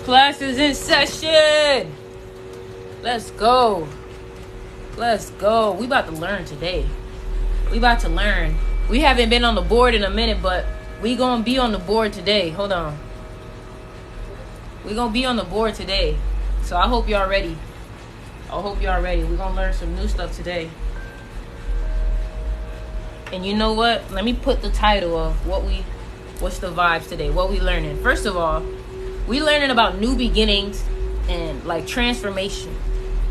Class is in session. Let's go. Let's go. We about to learn today. We about to learn. We haven't been on the board in a minute, but we gonna be on the board today. Hold on. We gonna be on the board today. So I hope y'all ready. I hope y'all ready. We're gonna learn some new stuff today. And you know what? Let me put the title of what's the vibes today? What we learning? First of all, we learning about new beginnings and like transformation.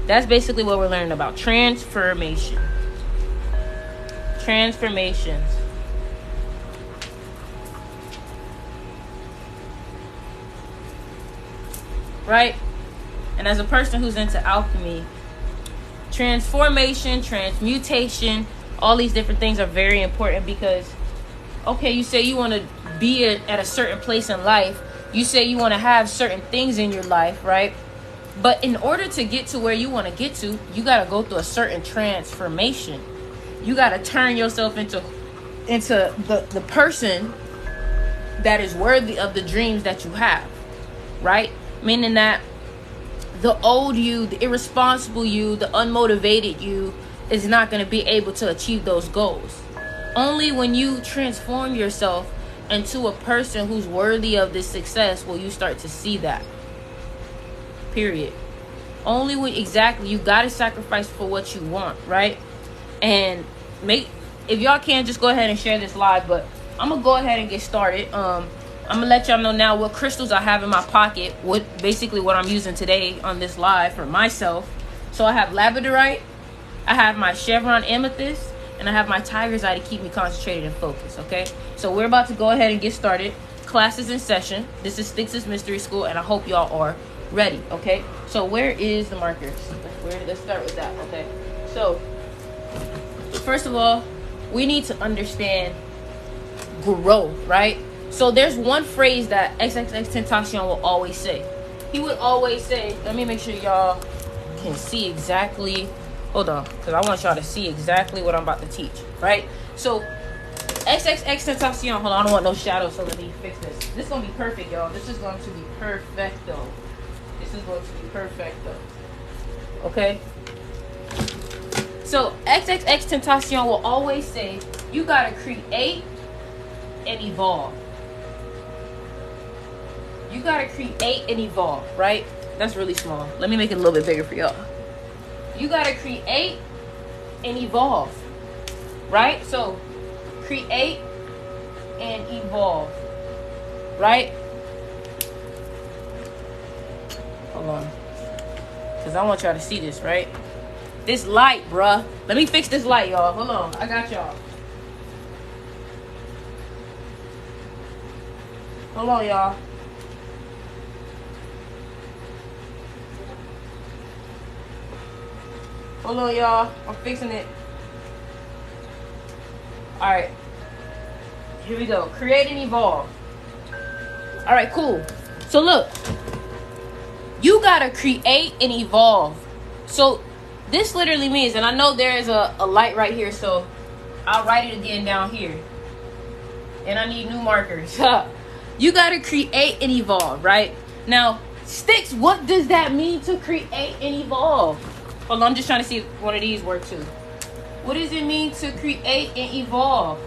That's basically what we're learning about. Transformation. Transformations. Right? And as a person who's into alchemy, transformation, transmutation, all these different things are very important because, okay, you say you want to be at a certain place in life. You say you want to have certain things in your life, right? But in order to get to where you want to get to, you got to go through a certain transformation. You got to turn yourself into the person that is worthy of the dreams that you have, right? Meaning that the old you, the irresponsible you, the unmotivated you is not going to be able to achieve those goals. Only when you transform yourself into a person who's worthy of this success will you start to see that. Period. Only when you got to sacrifice for what you want, right? And if y'all can, just go ahead and share this live, but I'm going to go ahead and get started. I'm going to let y'all know now what crystals I have in my pocket, what I'm using today on this live for myself. So I have labradorite, I have my chevron amethyst, and I have my tiger's eye to keep me concentrated and focused, okay? So we're about to go ahead and get started. Class is in session. This is Styx's Mystery School, and I hope y'all are ready, okay? So where is the markers? Let's start with that, okay? So first of all, we need to understand growth, right? So there's one phrase that XXXTentacion will always say. He would always say, let me make sure y'all can see exactly. Hold on, because I want y'all to see exactly what I'm about to teach, right? So XXXTentacion, hold on, I don't want no shadows, so let me fix this. This is going to be perfect, y'all. This is going to be perfecto. This is going to be perfecto. Okay? So XXXTentacion will always say, you got to create and evolve. You got to create and evolve, right? That's really small. Let me make it a little bit bigger for y'all. You got to create and evolve, right? So create and evolve, right? Hold on, because I want y'all to see this, right? This light, bruh. Let me fix this light, y'all. Hold on, I got y'all. Hold on, y'all. Hold on, y'all. I'm fixing it. Alright. Here we go. Create and evolve. Alright, cool. So look. You gotta create and evolve. So this literally means, and I know there is a light right here, so I'll write it again down here. And I need new markers. You gotta create and evolve, right? Now, Styx, what does that mean to create and evolve? Hold on, I'm just trying to see if one of these work too. What does it mean to create and evolve?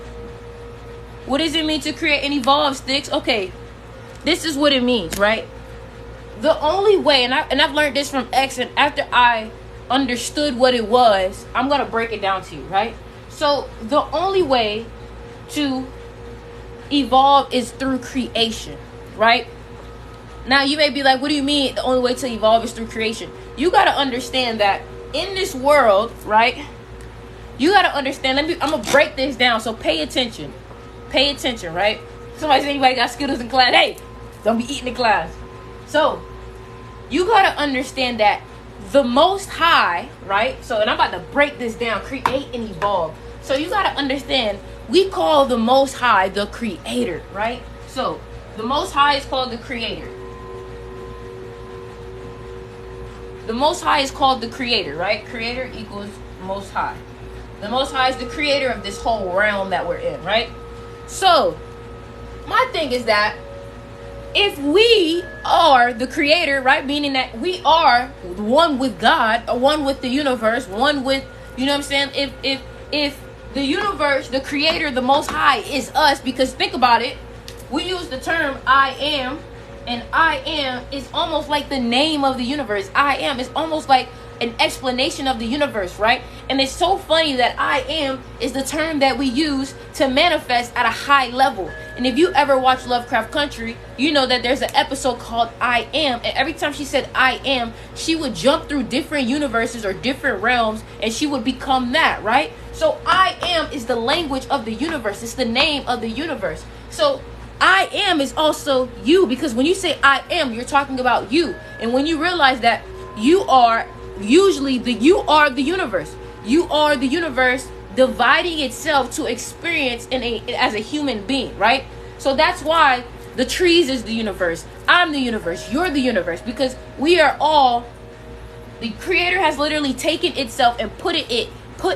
What does it mean to create and evolve, Styx? Okay, this is what it means, right? The only way, and I've learned this from X, and after I understood what it was, I'm going to break it down to you, right? So the only way to evolve is through creation, right? Now you may be like, what do you mean the only way to evolve is through creation? You got to understand that in this world, right? You got to understand, I'm going to break this down, so pay attention. Pay attention, right? Somebody said, anybody got Skittles in class? Hey, don't be eating in class. So you got to understand that the Most High, right? So, and I'm about to break this down, create and evolve. So you got to understand, we call the Most High the Creator, right? So the Most High is called the Creator. The Most High is called the Creator, right? Creator equals Most High. The Most High is the creator of this whole realm that we're in, right? So, my thing is that if we are the creator, right, meaning that we are one with God, or one with the universe, one with, you know what I'm saying? If the universe, the creator, the most high is us, because think about it, we use the term I am, and I am is almost like the name of the universe. I am is almost like an explanation of the universe, right? And it's so funny that I am is the term that we use to manifest at a high level. And if you ever watch Lovecraft Country, you know that there's an episode called I Am, and every time she said I am, she would jump through different universes or different realms, and she would become that, right? So I am is the language of the universe. It's the name of the universe. So I am is also you, because when you say I am, you're talking about you. And when you realize that you are usually you are the universe. You are the universe dividing itself to experience as a human being, right? So that's why the trees is the universe. I'm the universe. You're the universe, because we are all, the creator has literally taken itself and put it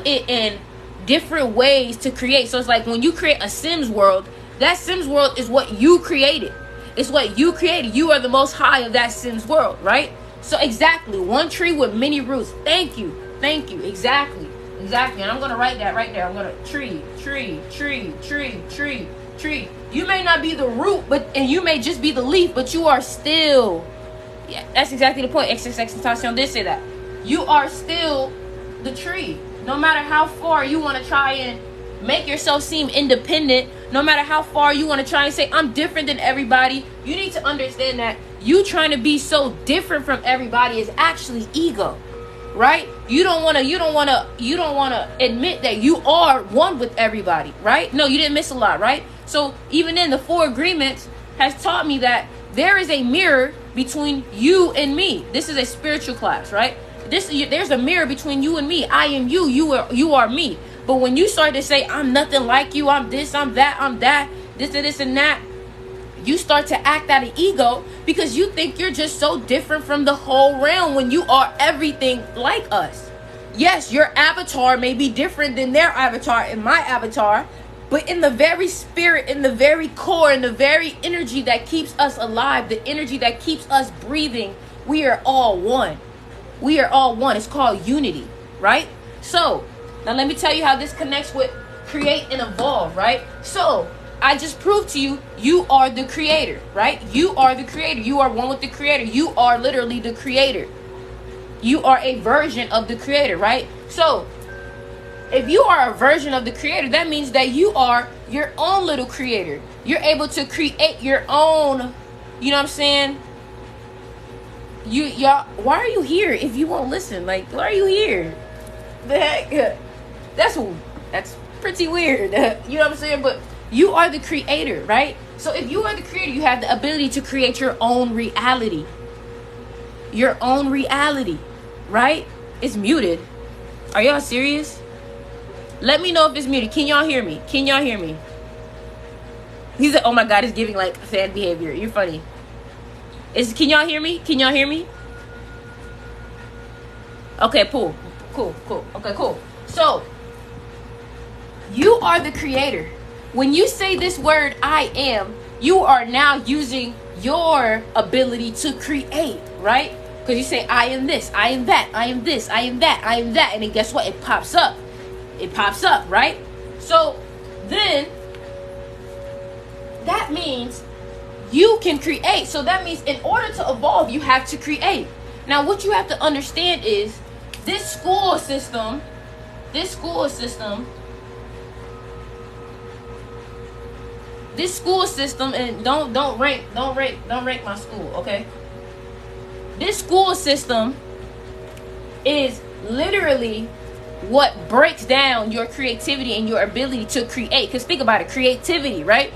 in different ways to create. So it's like when you create a Sims world, that Sims world is what you created. It's what you created. You are the most high of that Sims world, right? So exactly, one tree with many roots. Thank you. Exactly. And I'm gonna write that right there. I'm gonna tree. You may not be the root, and you may just be the leaf, but you are still. Yeah, that's exactly the point. XXXTentacion did say that. You are still the tree. No matter how far you want to try and make yourself seem independent, no matter how far you want to try and say I'm different than everybody, you need to understand that you trying to be so different from everybody is actually ego, right? You don't want to admit that you are one with everybody, right? No, you didn't miss a lot, right? So even in the 4 agreements has taught me that there is a mirror between you and me. This is a spiritual class, right? There's a mirror between you and me. I am you, you are me. But when you start to say, I'm nothing like you, I'm this, I'm that, this and that, you start to act out of ego because you think you're just so different from the whole realm when you are everything like us. Yes, your avatar may be different than their avatar and my avatar, but in the very spirit, in the very core, in the very energy that keeps us alive, the energy that keeps us breathing, we are all one. We are all one. It's called unity, right? So, now let me tell you how this connects with create and evolve, right? So, I just proved to you, you are the creator, right? You are the creator. You are one with the creator. You are literally the creator. You are a version of the creator, right? So, if you are a version of the creator, that means that you are your own little creator. You're able to create your own, you know what I'm saying? Y'all, why are you here if you won't listen? Like, why are you here? The heck? That's pretty weird. You know what I'm saying? But you are the creator, right? So if you are the creator, you have the ability to create your own reality. Your own reality, right? It's muted. Are y'all serious? Let me know if it's muted. Can y'all hear me? He said, oh my God, it's giving like fan behavior. You're funny. Can y'all hear me? Okay, cool. Okay, cool. So, you are the creator. When you say this word, I am, you are now using your ability to create, right? Because you say, I am this, I am that, I am this, I am that, I am that. And then guess what? It pops up, right? So, then, that means you can create. So that means in order to evolve, you have to create. Now, what you have to understand is this school system, and don't rank my school, okay? This school system is literally what breaks down your creativity and your ability to create. Because think about it, creativity, right?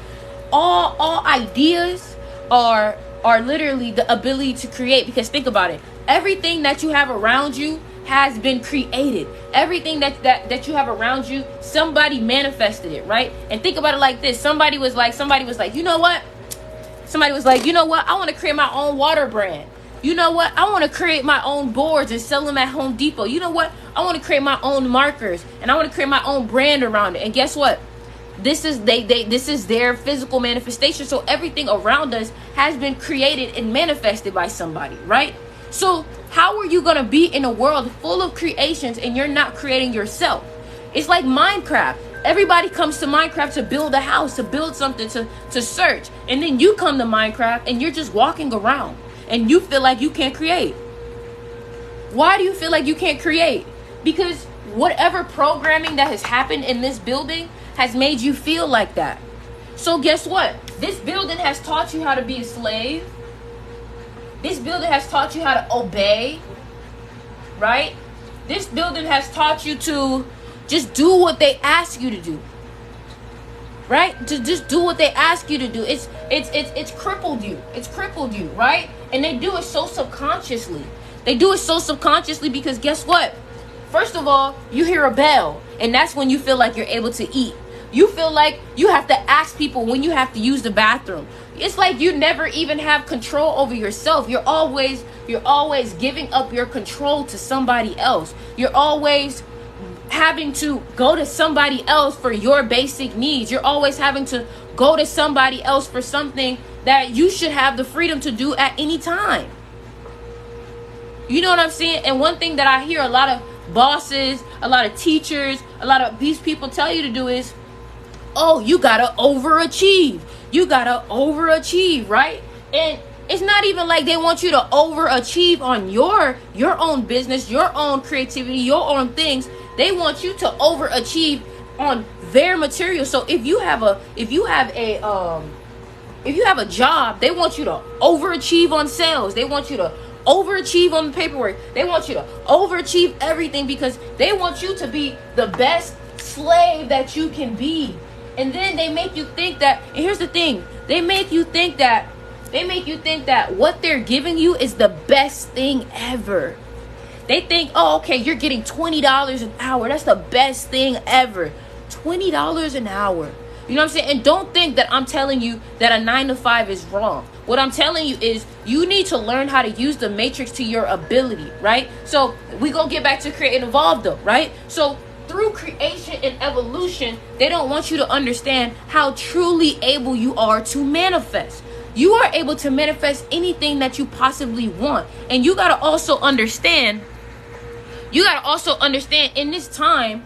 All ideas are literally the ability to create. Because think about it, everything that you have around you has been created. Everything that you have around you, somebody manifested it, right? And think about it like this. Somebody was like, you know what? I want to create my own water brand. You know what? I want to create my own boards and sell them at Home Depot. You know what? I want to create my own markers and I want to create my own brand around it. And guess what? this is this is their physical manifestation. So everything around us has been created and manifested by somebody, right? So how are you going to be in a world full of creations and you're not creating yourself? It's like Minecraft. Everybody comes to Minecraft to build a house, to build something, to search. And then you come to Minecraft and you're just walking around and you feel like you can't create. Why do you feel like you can't create? Because whatever programming that has happened in this building has made you feel like that. So guess what? This building has taught you how to be a slave. This building has taught you how to obey, right? This building has taught you to just do what they ask you to do, right? To just do what they ask you to do. It's crippled you. It's crippled you, right? And they do it so subconsciously. They do it so subconsciously because guess what? First of all, you hear a bell, and that's when you feel like you're able to eat. You feel like you have to ask people when you have to use the bathroom. It's like you never even have control over yourself. You're always giving up your control to somebody else. You're always having to go to somebody else for your basic needs. You're always having to go to somebody else for something that you should have the freedom to do at any time. You know what I'm saying? And one thing that I hear a lot of bosses, a lot of teachers, a lot of these people tell you to do is, oh, you gotta overachieve. You gotta overachieve, right? And it's not even like they want you to overachieve on your own business, your own creativity, your own things. They want you to overachieve on their material. So if you have a job, they want you to overachieve on sales. They want you to overachieve on the paperwork. They want you to overachieve everything because they want you to be the best slave that you can be. And then they make you think that, and here's the thing, they make you think that what they're giving you is the best thing ever. They think, oh, okay, you're getting $20 an hour. That's the best thing ever. $20 an hour. You know what I'm saying? And don't think that I'm telling you that a 9-to-5 is wrong. What I'm telling you is you need to learn how to use the matrix to your ability, right? So we gonna get back to create and evolve though, right? So through creation and evolution, they don't want you to understand how truly able you are to manifest. You are able to manifest anything that you possibly want. And you gotta also understand in this time,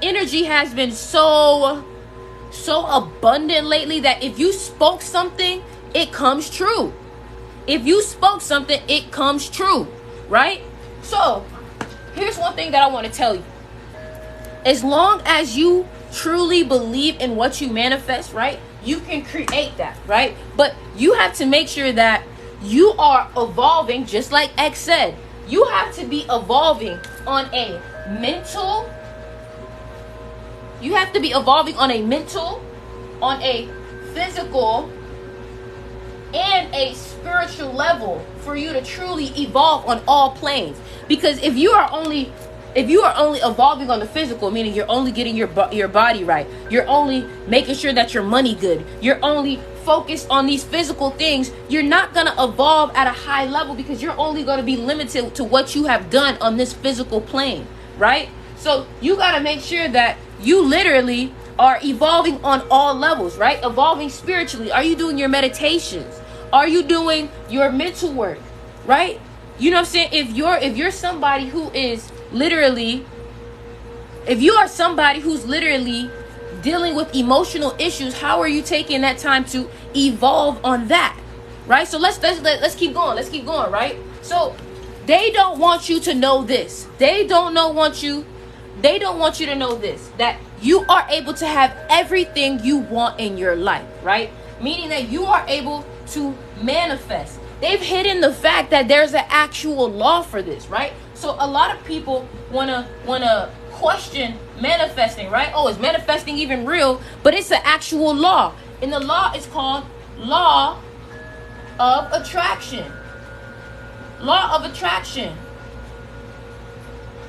energy has been so abundant lately that if you spoke something, it comes true. If you spoke something, it comes true, right? So here's one thing that I want to tell you. As long as you truly believe in what you manifest, right, you can create that, right? But you have to make sure that you are evolving, just like X said. You have to be evolving on a mental, on a physical, and a spiritual level for you to truly evolve on all planes. Because if you are only evolving on the physical, meaning you're only getting your body right, you're only making sure that your money good, you're only focused on these physical things, you're not going to evolve at a high level because you're only going to be limited to what you have done on this physical plane, right? So you got to make sure that you literally are evolving on all levels, right? Evolving spiritually. Are you doing your meditations? Are you doing your mental work, right? You know what I'm saying? If you're somebody who is literally, if you are somebody who's literally dealing with emotional issues, how are you taking that time to evolve on that, right? So let's keep going. Let's keep going, right? So they don't want you to know this. They don't want you to know this, that you are able to have everything you want in your life, right? Meaning that you are able to manifest. They've hidden the fact that there's an actual law for this, right? So a lot of people wanna question manifesting, right? Oh, is manifesting even real? But it's an actual law. And the law is called law of attraction. Law of attraction.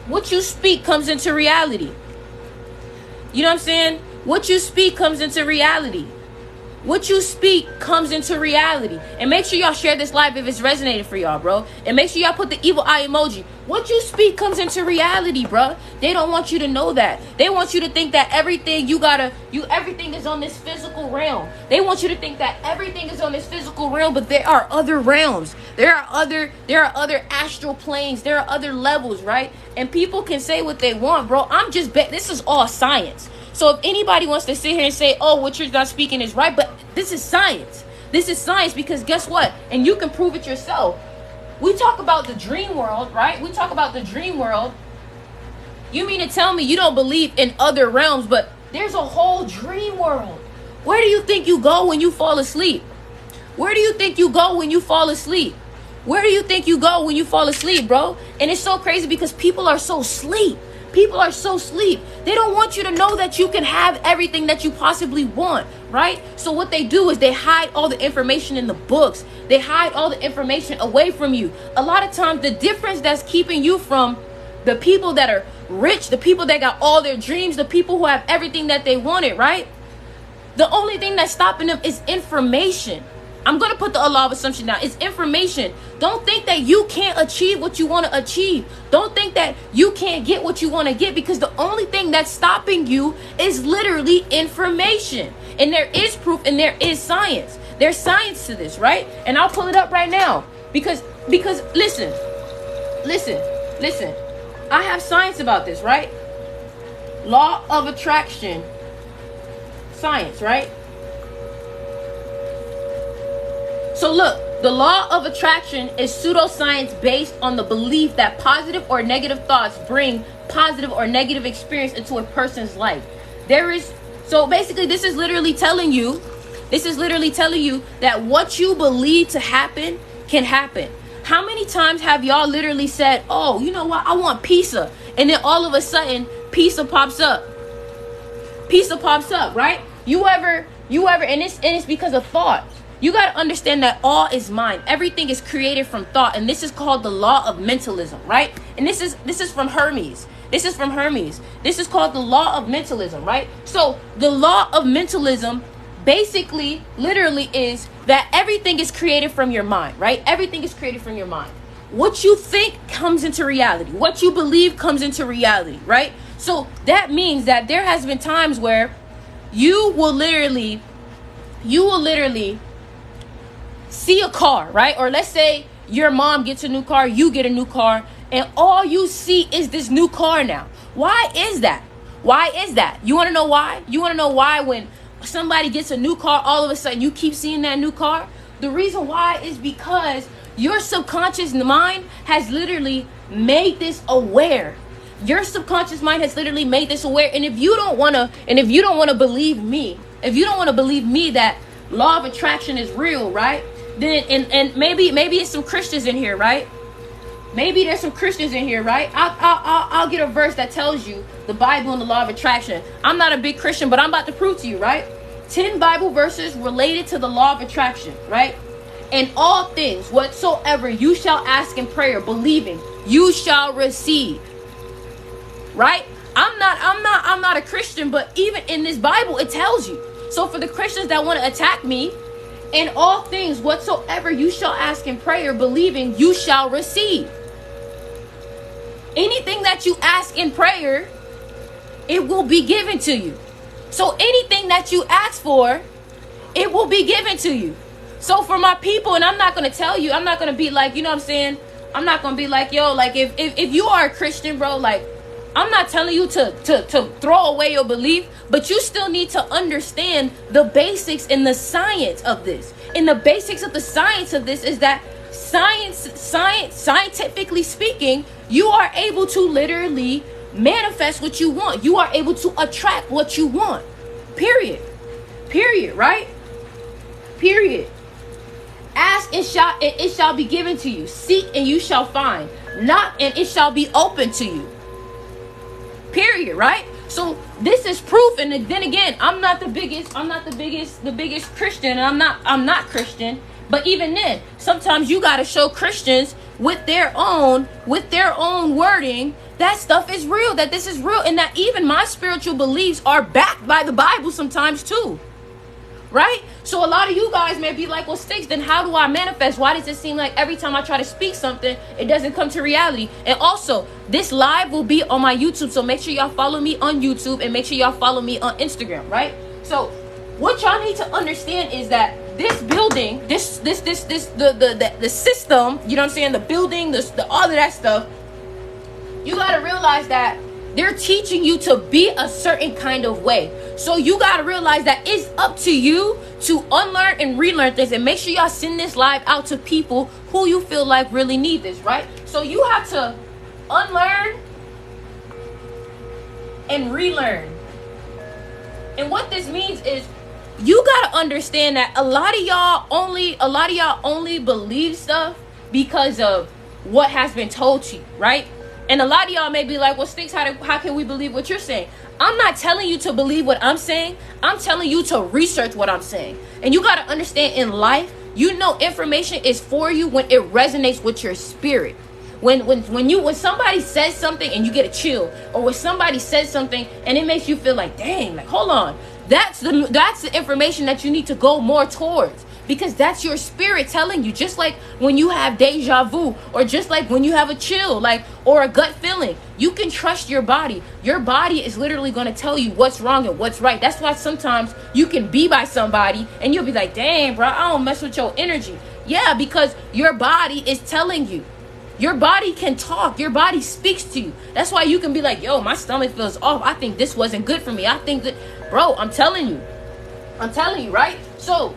What you speak comes into reality. You know what I'm saying? What you speak comes into reality. What you speak comes into reality. And make sure y'all share this live if it's resonated for y'all, bro. And make sure y'all put the evil eye emoji. What you speak comes into reality, bro. They don't want you to know that. They want you to think that everything everything is on this physical realm. They want you to think that everything is on this physical realm, but there are other realms. There are other astral planes. There are other levels, right? And people can say what they want, bro. This is all science. So if anybody wants to sit here and say, oh, what you're not speaking is right, but this is science. This is science, because guess what? And you can prove it yourself. We talk about the dream world, right? We talk about the dream world. You mean to tell me you don't believe in other realms, but there's a whole dream world. Where do you think you go when you fall asleep? Where do you think you go when you fall asleep? Where do you think you go when you fall asleep, bro? And it's so crazy because people are so asleep. People are so asleep. They don't want you to know that you can have everything that you possibly want, right? So what they do is they hide all the information in the books. They hide all the information away from you. A lot of times the difference that's keeping you from the people that are rich, the people that got all their dreams, the people who have everything that they wanted, right? The only thing that's stopping them is information. I'm going to put the law of assumption down. It's information. Don't think that you can't achieve what you want to achieve. Don't think that you can't get what you want to get, because the only thing that's stopping you is literally information. And there is proof and there is science. There's science to this, right? And I'll pull it up right now because listen. I have science about this, right? Law of attraction. Science, right? So look, the law of attraction is pseudoscience based on the belief that positive or negative thoughts bring positive or negative experience into a person's life. So basically this is literally telling you that what you believe to happen can happen. How many times have y'all literally said, oh, you know what, I want pizza, and then all of a sudden pizza pops up, right? You ever, and it's because of thought. You got to understand that all is mind. Everything is created from thought. And this is called the law of mentalism, right? And this is from Hermes. This is called the law of mentalism, right? So the law of mentalism basically literally is that everything is created from your mind, right? Everything is created from your mind. What you think comes into reality. What you believe comes into reality, right? So that means that there has been times where you will literally see a car, right? Or let's say your mom gets a new car, you get a new car, and all you see is this new car now. Why is that? You want to know why? You want to know why when somebody gets a new car, all of a sudden you keep seeing that new car? The reason why is because your subconscious mind has literally made this aware. Your subconscious mind has literally made this aware. And if you don't want to believe me, that law of attraction is real, right? Then and maybe it's some Christians in here, right? Maybe there's some Christians in here, right? I'll get a verse that tells you the Bible and the law of attraction. I'm not a big Christian, but I'm about to prove to you, right? 10 Bible verses related to the law of attraction, right? And all things whatsoever you shall ask in prayer, believing, you shall receive. Right? I'm not a Christian, but even in this Bible it tells you. So for the Christians that want to attack me, in all things whatsoever you shall ask in prayer, believing, you shall receive. Anything that you ask in prayer, it will be given to you. So anything that you ask for, it will be given to you. So for my people, and I'm not going to tell you, I'm not going to be like, you know what I'm saying? I'm not going to be like, yo, like if you are a Christian, bro, like I'm not telling you to throw away your belief, but you still need to understand the basics and the science of this. And the basics of the science of this is that scientifically speaking, you are able to literally manifest what you want. You are able to attract what you want. Period, right? Period. Ask and it shall be given to you. Seek and you shall find. Knock and it shall be open to you. Period, right? So this is proof. And then again, I'm not the biggest Christian, and I'm not Christian. But even then, sometimes you gotta show Christians with their own wording that stuff is real, that this is real, and that even my spiritual beliefs are backed by the Bible sometimes too. right? So a lot of you guys may be like, well, Sticks, then how do I manifest? Why does it seem like every time I try to speak something, it doesn't come to reality? And also, this live will be on my YouTube, so make sure y'all follow me on YouTube and make sure y'all follow me on Instagram, right? So what y'all need to understand is that this building, the system, you know what I'm saying, the building, the all of that stuff, you gotta realize that they're teaching you to be a certain kind of way. So you gotta realize that it's up to you to unlearn and relearn things, and make sure y'all send this live out to people who you feel like really need this, right? So you have to unlearn and relearn. And what this means is you gotta understand that a lot of y'all only believe stuff because of what has been told to you, right? And a lot of y'all may be like, well, Sticks, how can we believe what you're saying? I'm not telling you to believe what I'm saying. I'm telling you to research what I'm saying. And you got to understand, in life, you know, information is for you when it resonates with your spirit. When somebody says something and you get a chill, or when somebody says something and it makes you feel like, dang, like, hold on. That's the information that you need to go more towards. Because that's your spirit telling you. Just like when you have deja vu, or just like when you have a chill, like, or a gut feeling, you can trust your body. Your body is literally going to tell you what's wrong and what's right. That's why sometimes you can be by somebody and you'll be like, dang, bro, I don't mess with your energy. Yeah, because your body is telling you. Your body can talk. Your body speaks to you. That's why you can be like, yo, my stomach feels off. I think this wasn't good for me. I think that, bro, I'm telling you, right? So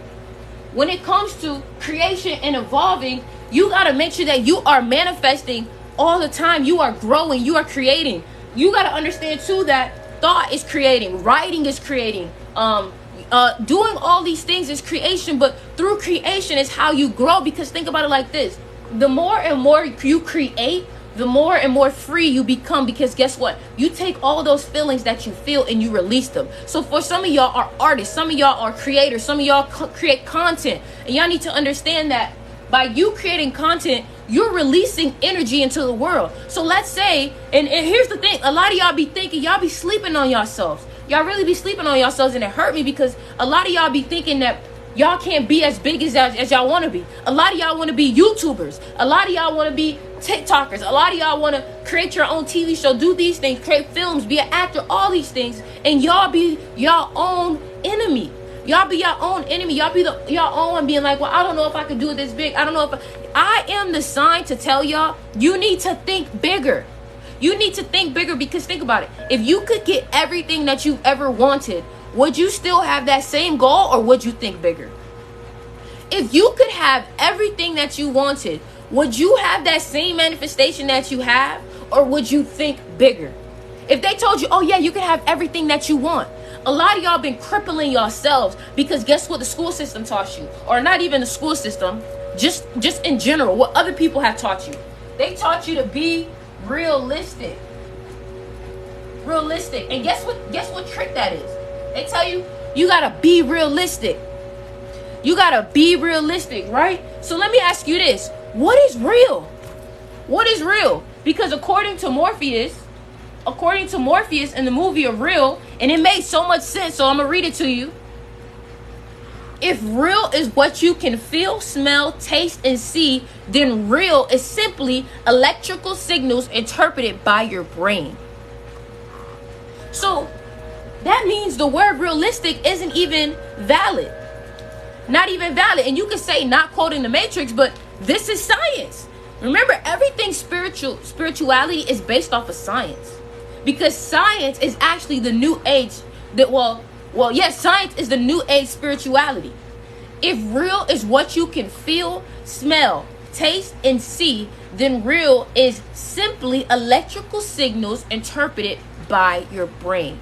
when it comes to creation and evolving, you got to make sure that you are manifesting all the time. You are growing. You are creating. You got to understand, too, that thought is creating. Writing is creating. Doing all these things is creation. But through creation is how you grow. Because think about it like this. The more and more you create, the more and more free you become. Because guess what? You take all those feelings that you feel and you release them. So for some of y'all are artists, some of y'all are creators, some of y'all create content, and y'all need to understand that by you creating content, you're releasing energy into the world. So let's say, and here's the thing, a lot of y'all be thinking, y'all be sleeping on yourselves. Y'all really be sleeping on yourselves, and it hurt me because a lot of y'all be thinking that y'all can't be as big as y'all want to be. A lot of y'all want to be YouTubers. A lot of y'all want to be TikTokers. A lot of y'all want to create your own TV show, do these things, create films, be an actor, all these things. And y'all be your own enemy. Y'all be your own enemy. Y'all be your own one being like, well, I don't know if I can do it this big. I don't know if I am the sign to tell y'all, you need to think bigger. You need to think bigger, because think about it. If you could get everything that you ever wanted, would you still have that same goal, or would you think bigger? If you could have everything that you wanted, would you have that same manifestation that you have, or would you think bigger? If they told you, oh yeah, you can have everything that you want. A lot of y'all been crippling yourselves because guess what the school system taught you? Or not even the school system, just in general, what other people have taught you. They taught you to be realistic. And guess what trick that is? They tell you, you gotta be realistic. You gotta be realistic, right? So let me ask you this. What is real? What is real? Because according to Morpheus in the movie of Real, and it made so much sense, so I'm gonna read it to you. If real is what you can feel, smell, taste, and see, then real is simply electrical signals interpreted by your brain. So that means the word realistic isn't even valid. Not even valid. And you could say, not quoting the Matrix, but this is science. Remember, everything spirituality is based off of science. Because science is actually the new age science is the new age spirituality. If real is what you can feel, smell, taste, and see, then real is simply electrical signals interpreted by your brain.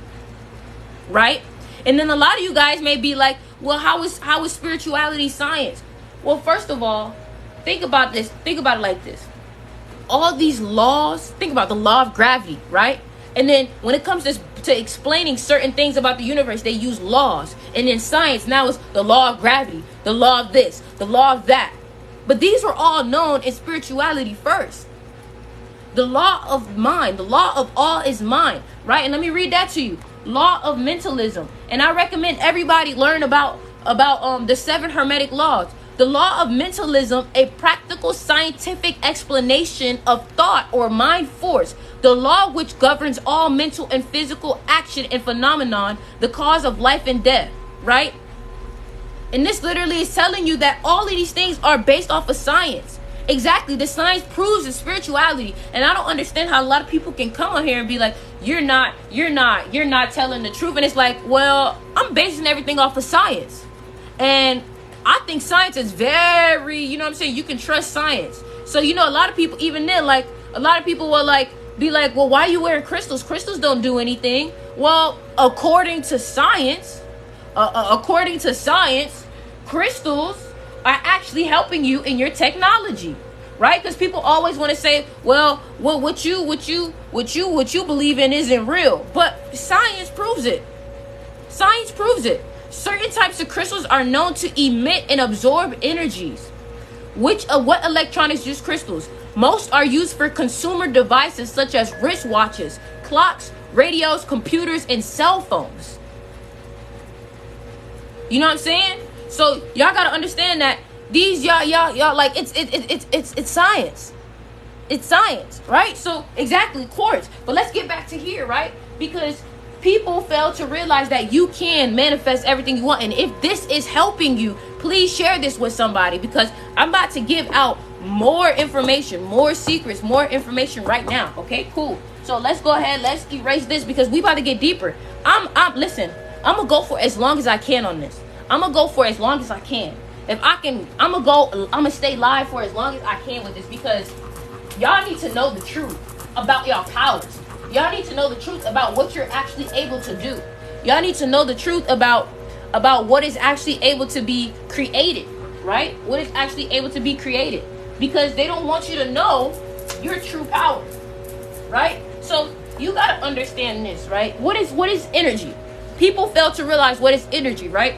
Right? And then a lot of you guys may be like, well, how is spirituality science? Well, first of all, think about this. Think about it like this. All these laws, think about the law of gravity, right? And then when it comes to explaining certain things about the universe, they use laws. And in science, now it's the law of gravity, the law of this, the law of that. But these were all known in spirituality first. The law of mind, the law of all is mind, right? And let me read that to you. Law of mentalism. And I recommend everybody learn about the 7 Hermetic laws. The law of mentalism, a practical scientific explanation of thought or mind force. The law which governs all mental and physical action and phenomenon, the cause of life and death, right? And this literally is telling you that all of these things are based off of science. Exactly. The science proves the spirituality. And I don't understand how a lot of people can come on here and be like, you're not telling the truth. And it's like, well, I'm basing everything off of science. And I think science is very, you know what I'm saying? You can trust science. So, you know, a lot of people, even then, like, a lot of people will like, be like, well, why are you wearing crystals? Crystals don't do anything. Well, according to science, crystals are actually helping you in your technology, right? Because people always want to say, well, what you believe in isn't real, but science proves it. Science proves it. Certain types of crystals are known to emit and absorb energies. What electronics use crystals? Most are used for consumer devices such as wristwatches, clocks, radios, computers, and cell phones. You know what I'm saying? So y'all gotta understand that these y'all like it's science. It's science, right? So exactly, quartz. But let's get back to here, right? Because people fail to realize that you can manifest everything you want. And if this is helping you, please share this with somebody, because I'm about to give out more information, more secrets, more information right now. Okay, cool. So let's go ahead. Let's erase this because we about to get deeper. Listen, I'm gonna go for as long as I can on this. I'm gonna go for as long as I can. If I can, I'm gonna stay live for as long as I can with this, because y'all need to know the truth about y'all powers. Y'all need to know the truth about what you're actually able to do. Y'all need to know the truth about what is actually able to be created, right? What is actually able to be created, because they don't want you to know your true power, right? So you gotta understand this, right? What is energy? People fail to realize what is energy, right?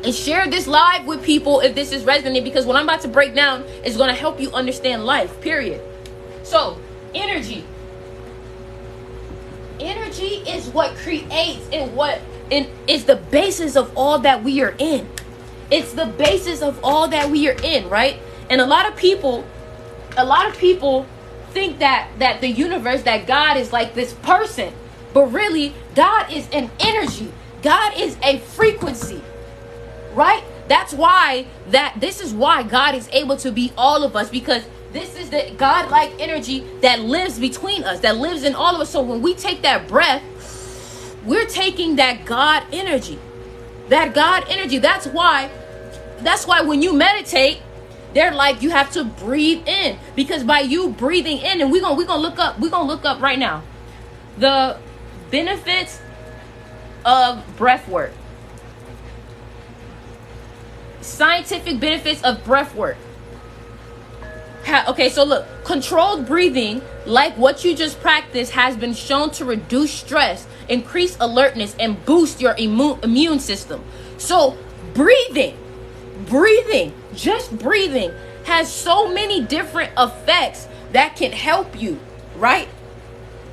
And share this live with people if this is resonant, because what I'm about to break down is going to help you understand life, period. So, energy is what creates and is the basis of all that we are in. It's the basis of all that we are in, right? And a lot of people think that the universe, that God is like this person, but really God is an energy. God is a frequency. Right? This is why God is able to be all of us, because this is the God-like energy that lives between us, that lives in all of us. So when we take that breath, we're taking that God energy. That's why when you meditate, they're like, you have to breathe in, because by you breathing in, and we're gonna look up right now the benefits of breath work. Scientific benefits of breath work. Okay, so look, controlled breathing, like what you just practiced, has been shown to reduce stress, increase alertness, and boost your immune system. So just breathing has so many different effects that can help you, right?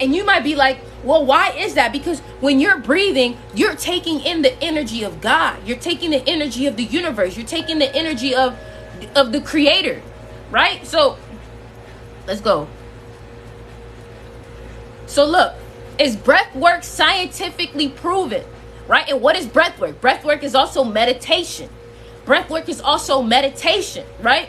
And you might be like, well, why is that? Because when you're breathing, you're taking in the energy of God. You're taking the energy of the universe. You're taking the energy of the creator, right? So let's go. So look, is breath work scientifically proven, right? And what is breath work? Breath work is also meditation. Breath work is also meditation, right?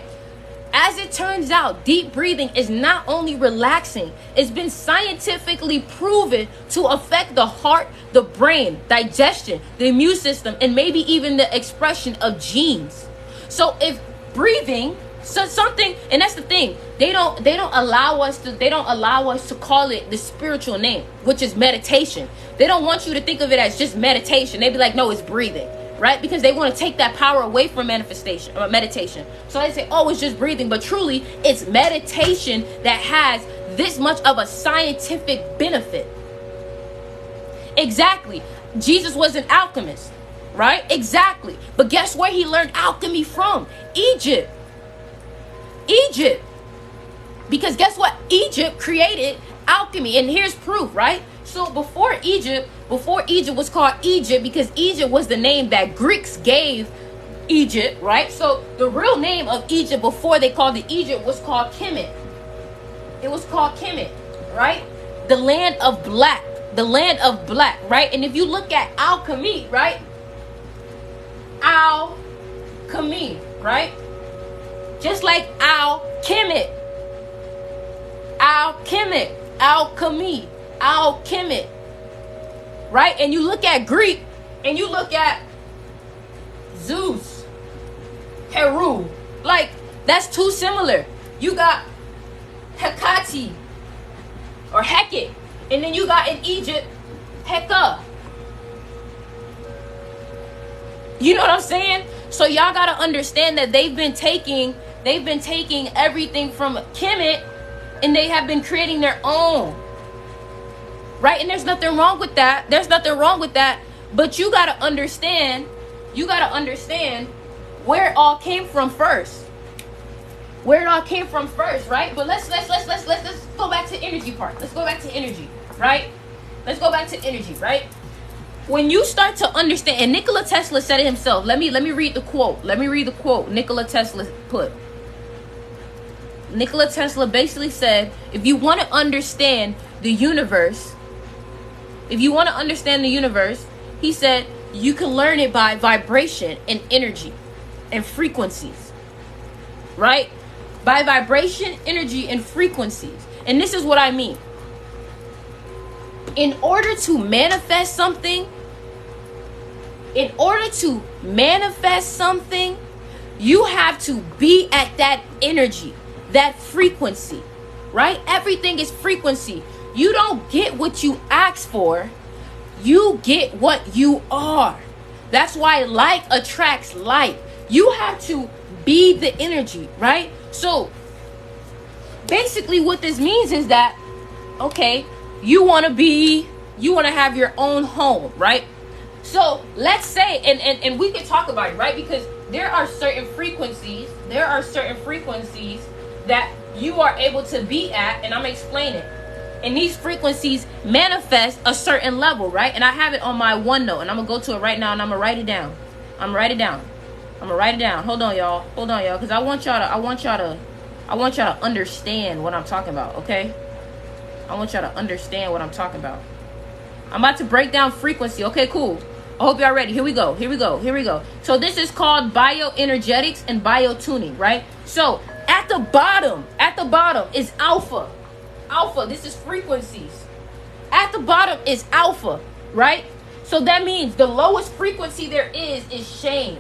As it turns out, deep breathing is not only relaxing, it's been scientifically proven to affect the heart, the brain, digestion, the immune system, and maybe even the expression of genes. So if breathing, something, and that's the thing, they don't allow us to call it the spiritual name, which is meditation. They don't want you to think of it as just meditation. They be like, no, it's breathing. Right? Because they want to take that power away from meditation. So they say, oh, it's just breathing. But truly, it's meditation that has this much of a scientific benefit. Exactly. Jesus was an alchemist, right? Exactly. But guess where he learned alchemy from? Egypt. Because guess what? Egypt created alchemy. And here's proof, right? So before Egypt was called Egypt, because Egypt was the name that Greeks gave Egypt, right? So the real name of Egypt before they called it Egypt was called Kemet. It was called Kemet, right? The land of black. The land of black, right? And if you look at alchemy, right? Alchemy, right? Just like Kemet. Kemet. Alchemy. Kemet. Right? And you look at Greek and you look at Zeus, Heru. Like, that's too similar. You got Hecate or Hecate. And then you got in Egypt, Heka. You know what I'm saying? So y'all gotta understand that they've been taking everything from Kemet and they have been creating their own. Right? And there's nothing wrong with that. But you gotta understand where it all came from first. Right? But let's go back to energy part. Let's go back to energy, right? Right? When you start to understand, and Nikola Tesla said it himself. Let me read the quote. Nikola Tesla put. Nikola Tesla basically said, if you want to understand the universe, he said, you can learn it by vibration and energy and frequencies. Right? By vibration, energy, and frequencies. And this is what I mean. In order to manifest something, you have to be at that energy, that frequency, right? Everything is frequency. You don't get what you ask for. You get what you are. That's why like attracts like. You have to be the energy, right? So basically what this means is that, okay, you want to have your own home, right? So let's say, and we can talk about it, right? Because there are certain frequencies that you are able to be at, and I'm going to explain it. And these frequencies manifest a certain level, right? And I have it on my OneNote, and I'm going to go to it right now, and I'm going to write it down. Hold on, y'all, because I want y'all to understand what I'm talking about, okay? I want y'all to understand what I'm talking about. I'm about to break down frequency. Okay, cool. I hope y'all ready. Here we go. So this is called bioenergetics and biotuning, right? So at the bottom is alpha. This is frequencies. At the bottom is alpha, right? So that means the lowest frequency there is shame.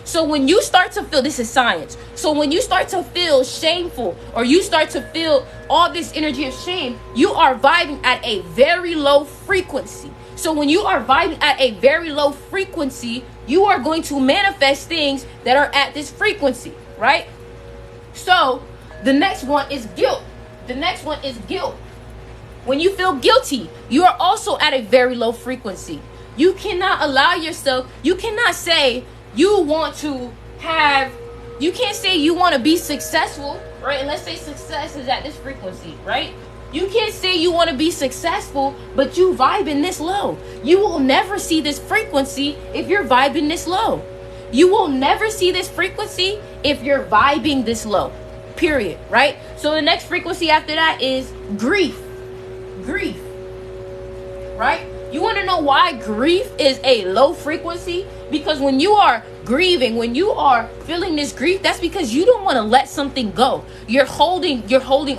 So when you start to feel, this is science. So when you start to feel shameful, or you start to feel all this energy of shame, you are vibing at a very low frequency. So when you are vibing at a very low frequency, you are going to manifest things that are at this frequency, right? So the next one is guilt. When you feel guilty, you are also at a very low frequency. You cannot allow yourself, you cannot say you want to have, you can't say you want to be successful, right? And let's say success is at this frequency, right? You can't say you want to be successful, but you vibing this low. You will never see this frequency if you're vibing this low. You will never see this frequency if you're vibing this low, period, right? So the next frequency after that is grief, right? You want to know why grief is a low frequency? Because when you are grieving, when you are feeling this grief, that's because you don't want to let something go. You're holding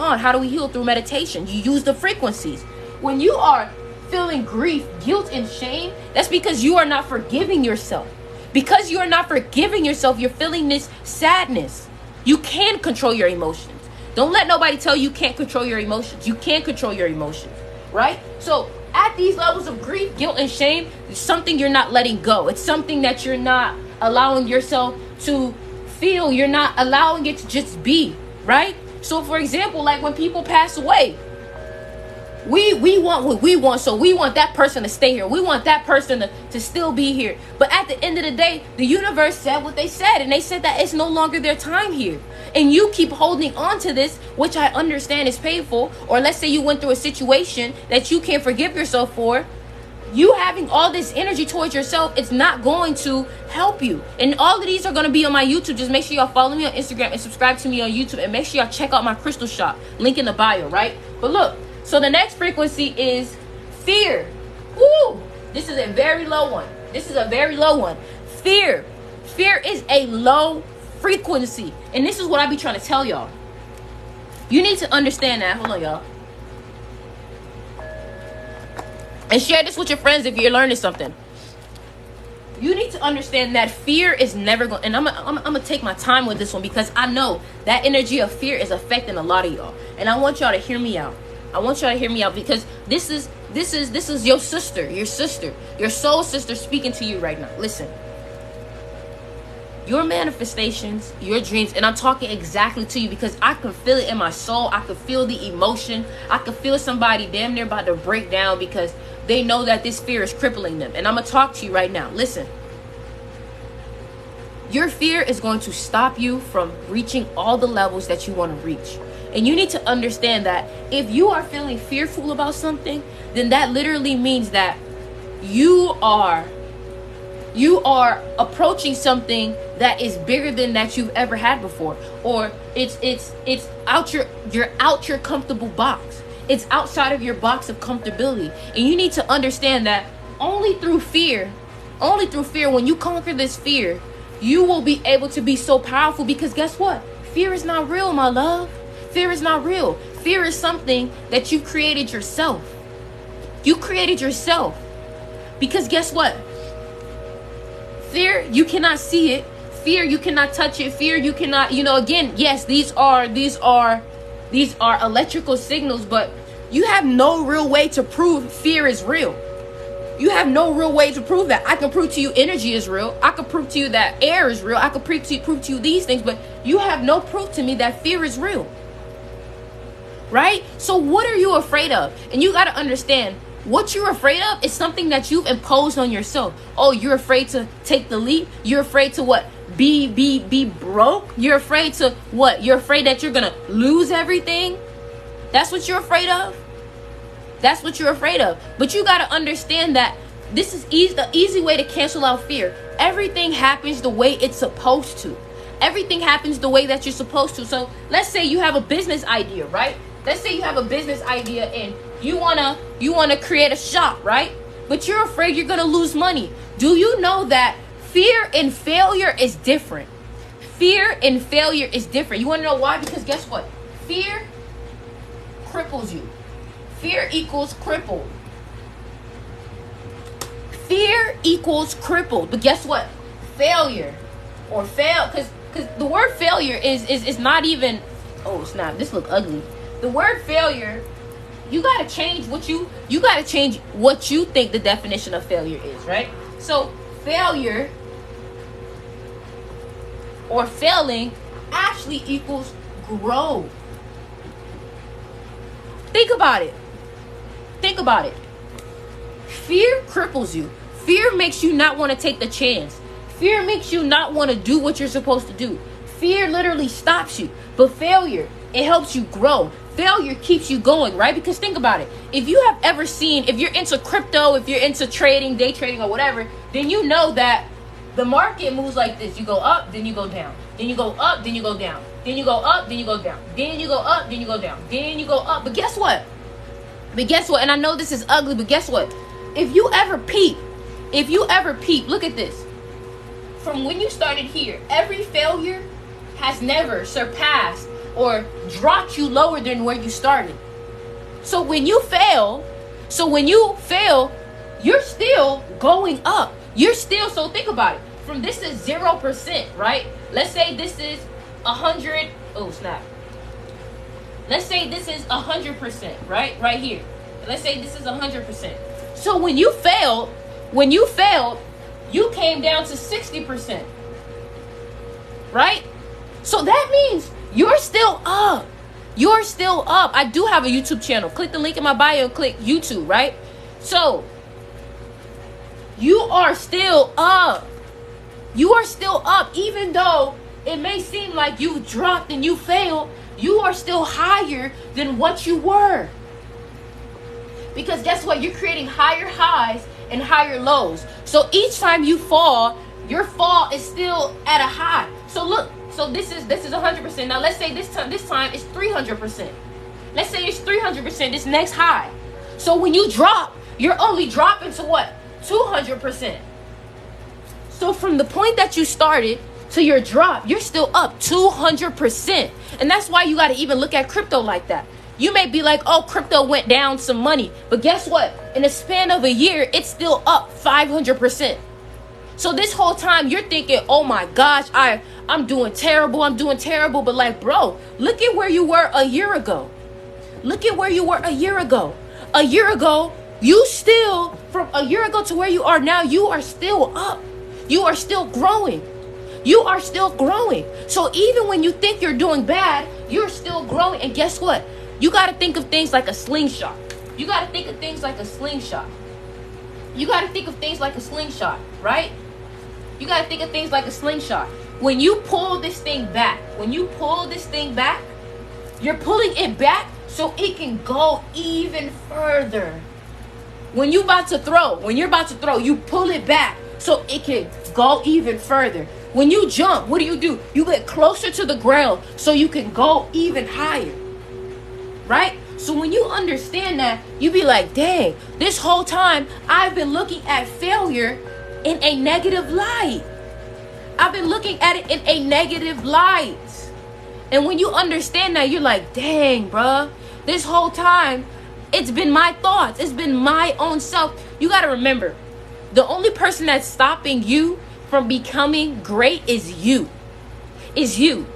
on. How do we heal? Through meditation. You use the frequencies. When you are feeling grief, guilt, and shame, that's because you are not forgiving yourself. Because you are not forgiving yourself, you're feeling this sadness. You can control your emotions. Don't let nobody tell you can't control your emotions. You can control your emotions, right? So at these levels of grief, guilt, and shame, it's something you're not letting go. It's something that you're not allowing yourself to feel. You're not allowing it to just be, right? So for example, like when people pass away, we want what we want. So we want that person to stay here. We want that person to still be here. But at the end of the day, the universe said what they said. And they said that it's no longer their time here. And you keep holding on to this, which I understand is painful. Or let's say you went through a situation that you can't forgive yourself for. you having all this energy towards yourself, it's not going to help you. And all of these are going to be on my YouTube. Just make sure y'all follow me on Instagram and subscribe to me on YouTube. And make sure y'all check out my crystal shop. Link in the bio, right? But look, so the next frequency is fear. Woo! This is a very low one. This is a very low one. Fear. Fear is a low frequency. And this is what I be trying to tell y'all. You need to understand that. Hold on, y'all. And share this with your friends if you're learning something. You need to understand that fear is never going... And I'm going to take my time with this one, because I know that energy of fear is affecting a lot of y'all. And I want y'all to hear me out. I want y'all to hear me out, because this is your sister, your soul sister speaking to you right now. Listen. Your manifestations, your dreams, and I'm talking exactly to you, because I can feel it in my soul. I can feel the emotion. I can feel somebody damn near about to break down, because they know that this fear is crippling them. And I'm going to talk to you right now. Listen. Your fear is going to stop you from reaching all the levels that you want to reach. And you need to understand that if you are feeling fearful about something, then that literally means that you are approaching something that is bigger than that you've ever had before. Or it's out you're out your comfortable box. It's outside of your box of comfortability. And you need to understand that only through fear, when you conquer this fear, you will be able to be so powerful. Because guess what? Fear is not real, my love. Fear is not real. Fear is something that you created yourself. You created yourself. Because guess what? Fear, you cannot see it. Fear, you cannot touch it. Fear, you cannot, again, yes, these are electrical signals, but you have no real way to prove fear is real. You have no real way to prove that. I can prove to you energy is real. I can prove to you that air is real. I can prove to you these things, but you have no proof to me that fear is real. Right? So what are you afraid of? And you got to understand, what you're afraid of is something that you've imposed on yourself. Oh, you're afraid to take the leap. You're afraid to what? Be broke. You're afraid to what? You're afraid that you're going to lose everything. That's what you're afraid of. That's what you're afraid of. But you got to understand that this is the easy way to cancel out fear. Everything happens the way it's supposed to. Everything happens the way that you're supposed to. So let's say you have a business idea, right? Let's say you have a business idea and you wanna create a shop, right? But you're afraid you're gonna lose money. Do you know that fear and failure is different? Fear and failure is different. You wanna know why? Because guess what? Fear cripples you. Fear equals crippled. Fear equals crippled. But guess what? Failure or fail, because the word failure is not even, oh snap, this look ugly. The word failure, you gotta change what you think the definition of failure is, right? So failure or failing actually equals growth. Think about it. Think about it. Fear cripples you. Fear makes you not want to take the chance. Fear makes you not want to do what you're supposed to do. Fear literally stops you. But failure, it helps you grow. Failure keeps you going, right? Because think about it. If you have ever seen, if you're into crypto, if you're into trading, day trading or whatever, then you know that the market moves like this. You go up, then you go down. Then you go up, then you go down. Then you go up, then you go down. Then you go up, then you go down. Then you go up. But guess what? And I know this is ugly, but guess what? If you ever peep, look at this. From when you started here, every failure has never surpassed or dropped you lower than where you started. So when you fail, you're still going up. So think about it. From this is 0%, right? Let's say this is 100. Oh, snap. Let's say this is 100%, right? Right here. Let's say this is 100%. So when you failed, you came down to 60%. Right? So that means you're still up. You're still up. I do have a YouTube channel. Click the link in my bio, click YouTube, right? So you are still up. You are still up. Even though it may seem like you dropped and you failed, you are still higher than what you were. Because guess what? You're creating higher highs and higher lows. So each time you fall, your fall is still at a high. So look, so this is 100%. Now let's say this time it's 300%. Let's say it's 300% this next high. So when you drop, you're only dropping to what? 200%. So from the point that you started to your drop, you're still up 200%. And that's why you got to even look at crypto like that. You may be like, oh, crypto went down some money. But guess what? In a span of a year, it's still up 500%. So this whole time you're thinking, oh my gosh, I'm doing terrible. But like, bro, look at where you were a year ago. Look at where you were a year ago. A year ago, you still, from a year ago to where you are now, you are still up. You are still growing. You are still growing. So even when you think you're doing bad, you're still growing. And guess what? You got to think of things like a slingshot. You got to think of things like a slingshot. You got to think of things like a slingshot, right? You got to think of things like a slingshot. When you pull this thing back, you're pulling it back so it can go even further. When you're about to throw, you pull it back so it can go even further. When you jump, what do? You get closer to the ground so you can go even higher. Right? So when you understand that, you be like, dang, this whole time I've been looking at failure in a negative light. I've been looking at it in a negative light. And when you understand that, you're like, dang, bruh, this whole time, it's been my thoughts. It's been my own self. You got to remember, the only person that's stopping you from becoming great is you. Is you.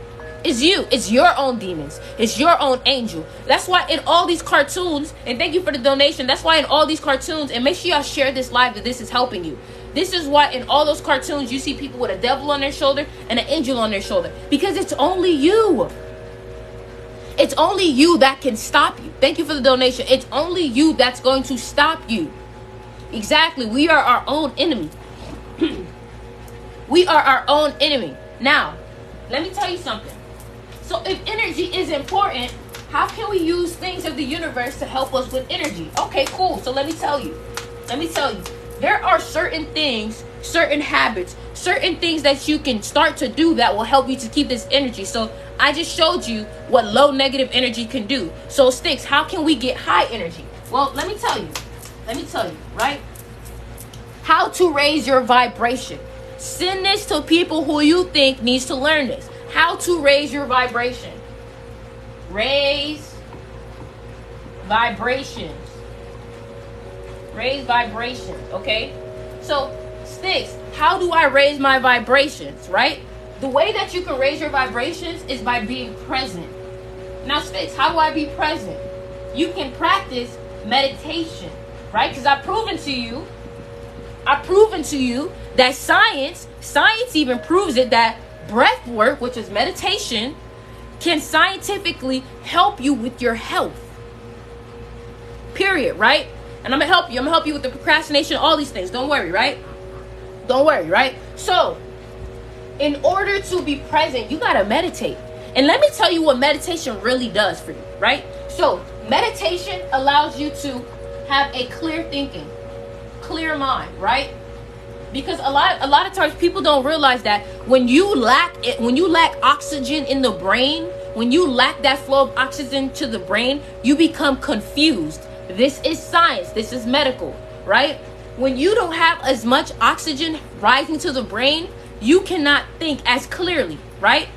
It's your own demons. It's your own angel. That's why in all these cartoons, and thank you for the donation, that's why in all these cartoons, and make sure y'all share this live if this is helping you. This is why in all those cartoons you see people with a devil on their shoulder and an angel on their shoulder. Because it's only you. It's only you that can stop you. Thank you for the donation. It's only you that's going to stop you. Exactly. We are our own enemy. We are our own enemy. Now, let me tell you something. So if energy is important, how can we use things of the universe to help us with energy? Okay, cool. So let me tell you. There are certain things, certain habits, certain things that you can start to do that will help you to keep this energy. So I just showed you what low negative energy can do. So Sticks, how can we get high energy? Well, let me tell you, right? How to raise your vibration. Send this to people who you think needs to learn this. How to raise your vibration. Raise vibrations. Raise vibrations, okay? So, Sticks, how do I raise my vibrations, right? The way that you can raise your vibrations is by being present. Now, Sticks, how do I be present? You can practice meditation, right? Because I've proven to you that science even proves it, that breath work, which is meditation, can scientifically help you with your health. Period, right? And I'm gonna help you. I'm gonna help you with the procrastination, all these things. Don't worry, right? So, in order to be present, you gotta meditate. And let me tell you what meditation really does for you, right? So, meditation allows you to have a clear thinking, clear mind, right? Because a lot of times people don't realize that when you lack oxygen in the brain, when you lack that flow of oxygen to the brain, you become confused. This is science. This is medical, right? When you don't have as much oxygen rising to the brain, you cannot think as clearly, right?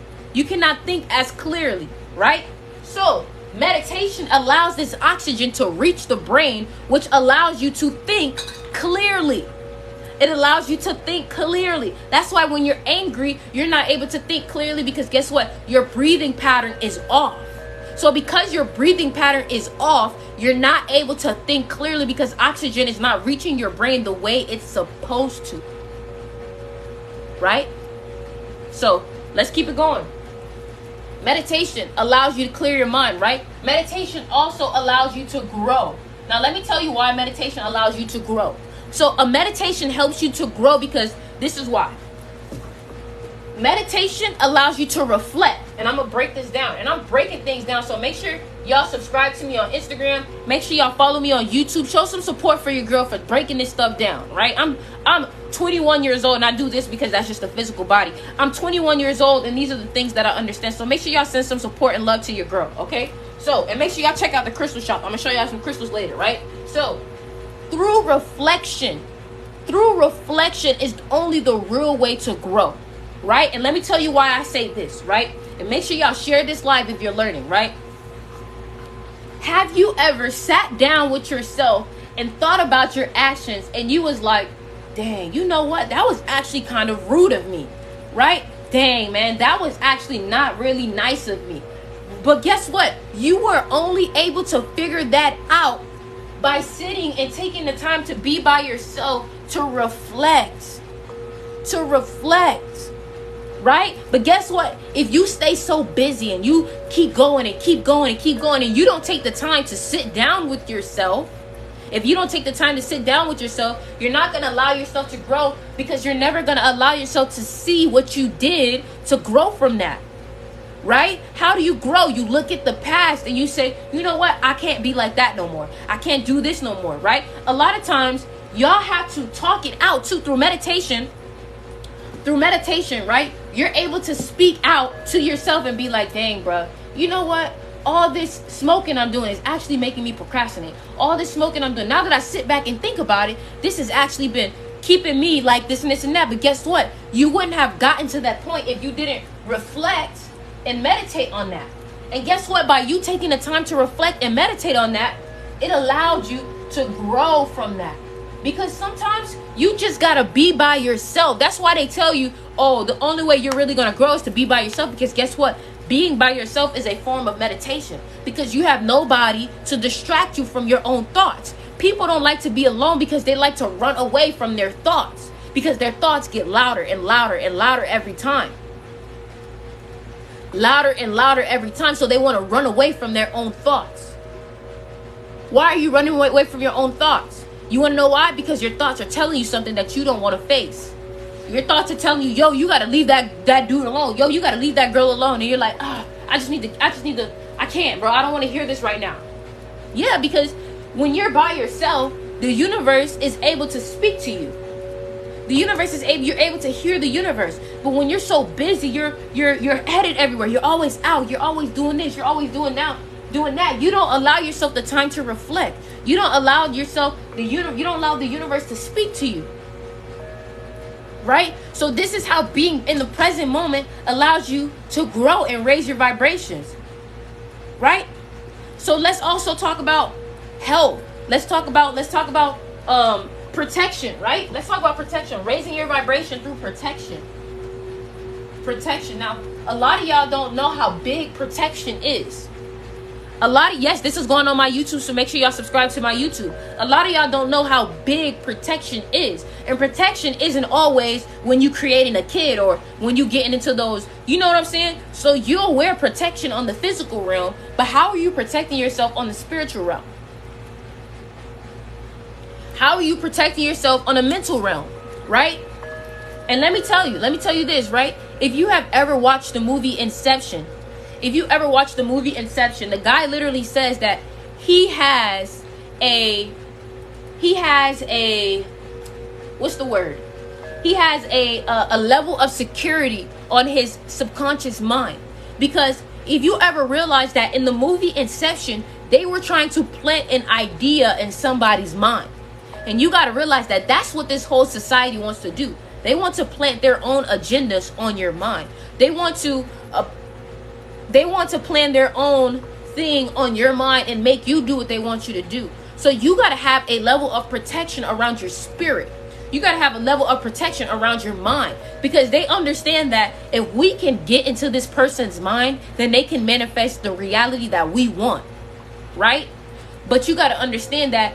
So meditation allows this oxygen to reach the brain, which allows you to think clearly. It allows you to think clearly. That's why when you're angry, you're not able to think clearly, because guess what? Your breathing pattern is off. So because your breathing pattern is off, you're not able to think clearly because oxygen is not reaching your brain the way it's supposed to. Right? So let's keep it going. Meditation allows you to clear your mind, right? Meditation also allows you to grow. Now let me tell you why meditation allows you to grow. So a meditation helps you to grow because this is why. Meditation allows you to reflect. And I'm going to break this down. And I'm breaking things down. So make sure Y'all subscribe to me on Instagram. Make sure y'all follow me on YouTube. Show some support for your girl for breaking this stuff down, right? I'm 21 years old and I do this because that's just a physical body. I'm 21 years old and these are the things that I understand. So make sure y'all send some support and love to your girl, okay? So, and make sure y'all check out the crystal shop. I'm going to show y'all some crystals later, right? So, through reflection is only the real way to grow, right? And let me tell you why I say this, right? And make sure y'all share this live if you're learning, right? Have you ever sat down with yourself and thought about your actions and you was like, dang, you know what? That was actually kind of rude of me, right? Dang, man, that was actually not really nice of me. But guess what? You were only able to figure that out by sitting and taking the time to be by yourself, to reflect, right? But guess what? If you stay so busy and you keep going and you don't take the time to sit down with yourself, if you don't take the time to sit down with yourself, you're not going to allow yourself to grow, because you're never going to allow yourself to see what you did to grow from that. Right? How do you grow? You look at the past and you say, you know what? I can't be like that no more. I can't do this no more, right? A lot of times, y'all have to talk it out too through meditation. Through meditation, right? You're able to speak out to yourself and be like, dang, bro, you know what? All this smoking I'm doing is actually making me procrastinate. All this smoking I'm doing, now that I sit back and think about it, this has actually been keeping me like this and this and that. But guess what? You wouldn't have gotten to that point if you didn't reflect and meditate on that. And guess what? By you taking the time to reflect and meditate on that, it allowed you to grow from that. Because sometimes you just gotta be by yourself. That's why they tell you, oh, the only way you're really gonna grow is to be by yourself. Because guess what? Being by yourself is a form of meditation, because you have nobody to distract you from your own thoughts. People don't like to be alone because they like to run away from their thoughts, because their thoughts get louder and louder and louder every time. Louder and louder every time. So they want to run away from their own thoughts. Why are you running away from your own thoughts? You want to know why? Because your thoughts are telling you something that you don't want to face. Your thoughts are telling you, yo, you got to leave that dude alone. Yo, you got to leave that girl alone. And you're like, I can't, bro. I don't want to hear this right now. Yeah, because when you're by yourself, the universe is able to speak to you. The universe is able, you're able to hear the universe. But when you're so busy, you're headed everywhere. You're always out. You're always doing this. You're always doing that. You don't allow yourself the time to reflect. You don't allow yourself you don't allow the universe to speak to you. Right? So this is how being in the present moment allows you to grow and raise your vibrations. Right? So let's also talk about health. Let's talk about protection, right? Let's talk about protection. Raising your vibration through protection. Now, a lot of y'all don't know how big protection is. Yes, this is going on my YouTube, so make sure y'all subscribe to my YouTube. A lot of y'all don't know how big protection is. And protection isn't always when you creating a kid or when you getting into those, you know what I'm saying? So you'll wear protection on the physical realm, but how are you protecting yourself on the spiritual realm? How are you protecting yourself on a mental realm, right? And let me tell you this, right? If you have ever watched the movie Inception, the guy literally says that he has a level of security on his subconscious mind. Because if you ever realize that in the movie Inception, they were trying to plant an idea in somebody's mind. And you got to realize that that's what this whole society wants to do. They want to plant their own agendas on your mind. They want to plan their own thing on your mind and make you do what they want you to do. So you got to have a level of protection around your spirit. You got to have a level of protection around your mind, because they understand that if we can get into this person's mind, then they can manifest the reality that we want, right? But you got to understand that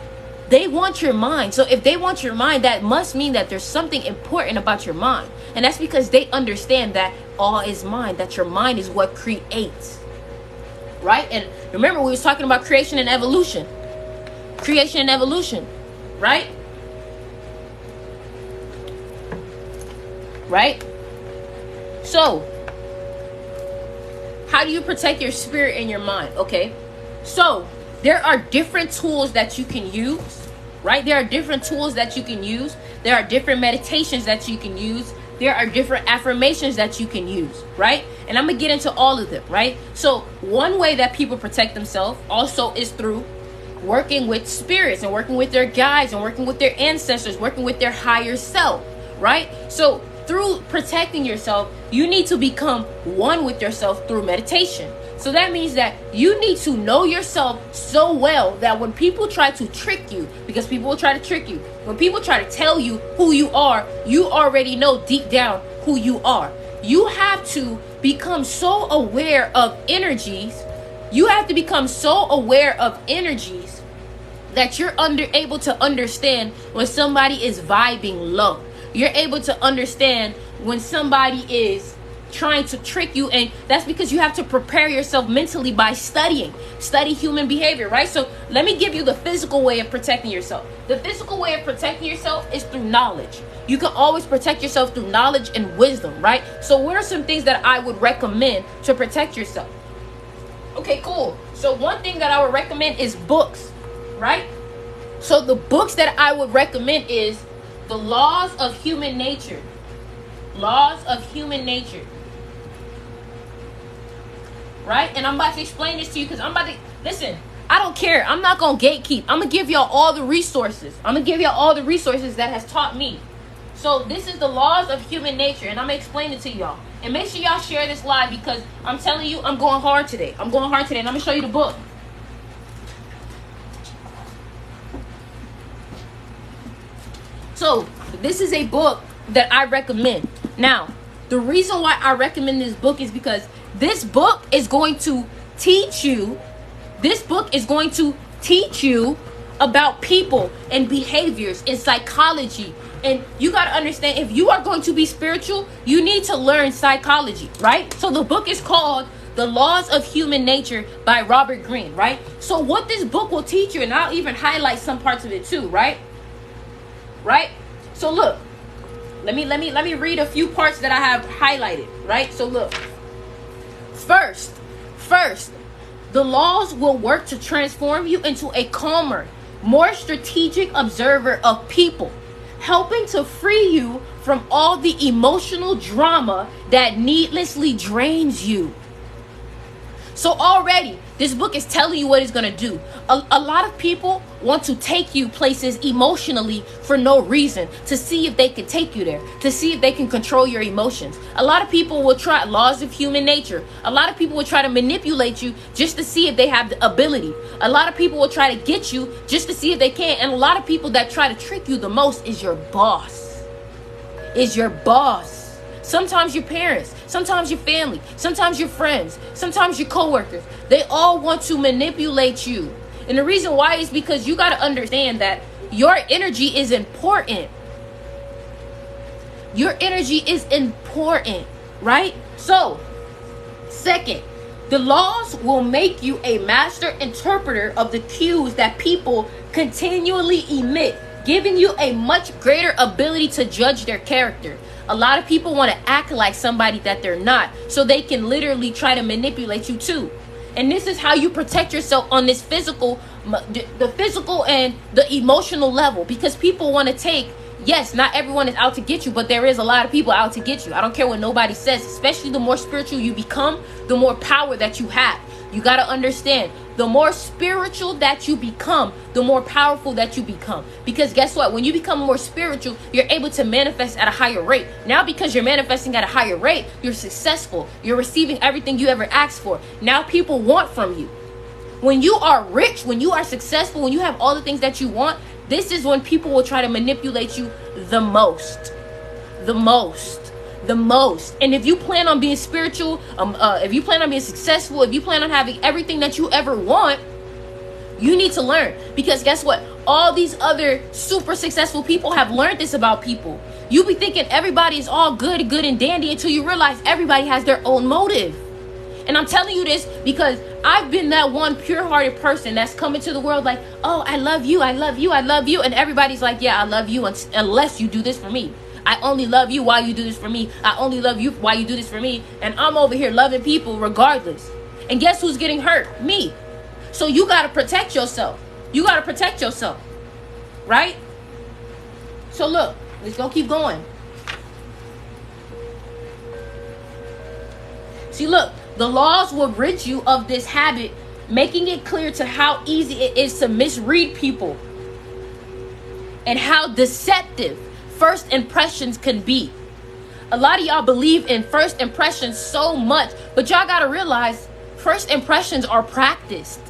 they want your mind. So if they want your mind, that must mean that there's something important about your mind. And that's because they understand that all is mind, that your mind is what creates. Right? And remember, we was talking about creation and evolution. Right? Right? So, how do you protect your spirit and your mind? Okay. So there are different tools that you can use, right? There are different tools that you can use. There are different meditations that you can use. There are different affirmations that you can use, right? And I'm going to get into all of them, right? So one way that people protect themselves also is through working with spirits and working with their guides and working with their ancestors, working with their higher self, right? So through protecting yourself, you need to become one with yourself through meditation. So that means that you need to know yourself so well that when people try to trick you, because people will try to trick you, when people try to tell you who you already know deep down who you are. You have to become so aware of energies. You have to become so aware of energies that you're able to understand when somebody is vibing low. You're able to understand when somebody is trying to trick you, and that's because you have to prepare yourself mentally by study human behavior, right? So let me give you the physical way of protecting yourself. The physical way of protecting yourself is through knowledge. You can always protect yourself through knowledge and wisdom, right? So what are some things that I would recommend to protect yourself? Okay, cool. So one thing that I would recommend is books, right? So the books that I would recommend is The Laws of Human Nature. Laws of Human Nature. Right? And I'm about to explain this to you because listen, I don't care. I'm not going to gatekeep. I'm going to give y'all all the resources. I'm going to give y'all all the resources that has taught me. So this is The Laws of Human Nature, and I'm going to explain it to y'all. And make sure y'all share this live because I'm telling you, I'm going hard today. And I'm going to show you the book. So this is a book that I recommend. Now, the reason why I recommend this book is because this book is going to teach you about people and behaviors and psychology. And you got to understand, if you are going to be spiritual, you need to learn psychology, right? So the book is called The Laws of Human Nature by Robert Greene, right? So what this book will teach you, and I'll even highlight some parts of it too, right? Right? So look, let me read a few parts that I have highlighted, right? So look. First, the laws will work to transform you into a calmer, more strategic observer of people, helping to free you from all the emotional drama that needlessly drains you. So already, this book is telling you what it's going to do. A lot of people want to take you places emotionally for no reason, to see if they can take you there, to see if they can control your emotions. A lot of people will try laws of human nature. A lot of people will try to manipulate you just to see if they have the ability. A lot of people will try to get you just to see if they can. And a lot of people that try to trick you the most is your boss. Sometimes your parents, sometimes your family, sometimes your friends, sometimes your coworkers. They all want to manipulate you. And the reason why is because you got to understand that your energy is important. Your energy is important, right? So, second, the laws will make you a master interpreter of the cues that people continually emit, giving you a much greater ability to judge their character. A lot of people want to act like somebody that they're not, so they can literally try to manipulate you too. And this is how you protect yourself on this the physical and the emotional level, because people want to take, yes, not everyone is out to get you, but there is a lot of people out to get you. I don't care what nobody says, especially the more spiritual you become, the more power that you have. You got to understand, the more spiritual that you become, the more powerful that you become. Because guess what? When you become more spiritual, you're able to manifest at a higher rate. Now, because you're manifesting at a higher rate, you're successful. You're receiving everything you ever asked for. Now people want from you. When you are rich, when you are successful, when you have all the things that you want, this is when people will try to manipulate you the most. And if you plan on being spiritual, if you plan on being successful, if you plan on having everything that you ever want, you need to learn. Because guess what? All these other super successful people have learned this about people. You be thinking everybody is all good and dandy until you realize everybody has their own motive. And I'm telling you this because I've been that one pure-hearted person that's coming to the world like, oh, I love you. And everybody's like, yeah, I love you unless you do this for me. I only love you while you do this for me. I only love you while you do this for me. And I'm over here loving people regardless. And guess who's getting hurt? Me. So you got to protect yourself. You got to protect yourself. Right? So look, let's go keep going. See, look, the laws will rid you of this habit, making it clear to how easy it is to misread people and how deceptive first impressions can be. A lot of y'all believe in first impressions so much, but y'all got to realize first impressions are practiced.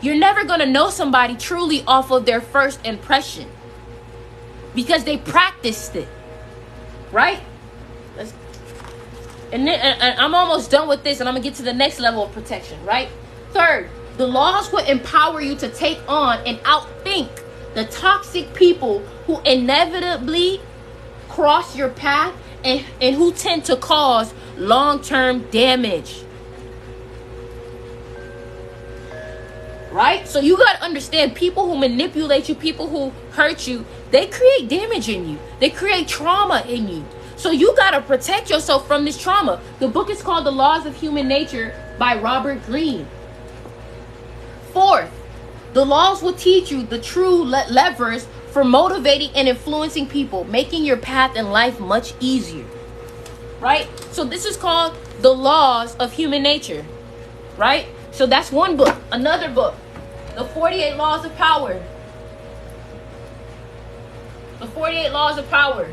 You're never going to know somebody truly off of their first impression because they practiced it, right? And I'm almost done with this, and I'm going to get to the next level of protection, right? Third, the laws will empower you to take on and outthink the toxic people who inevitably cross your path and who tend to cause long-term damage. Right? So you got to understand, people who manipulate you, people who hurt you, they create damage in you. They create trauma in you. So you got to protect yourself from this trauma. The book is called The Laws of Human Nature by Robert Greene. Fourth, the laws will teach you the true levers for motivating and influencing people, making your path in life much easier. Right? So this is called The Laws of Human Nature. Right? So that's one book. Another book, The 48 Laws of Power. The 48 Laws of Power.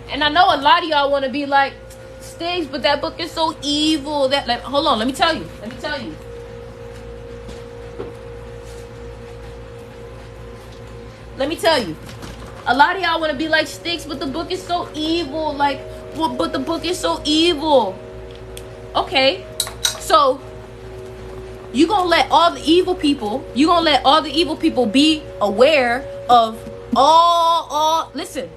And I know a lot of y'all want to be like, Stiggs, but that book is so evil. Hold on, let me tell you. Let me tell you. A lot of y'all want to be like, Stiggs, but the book is so evil. But the book is so evil. Okay, so you gonna let all the evil people be aware of listen,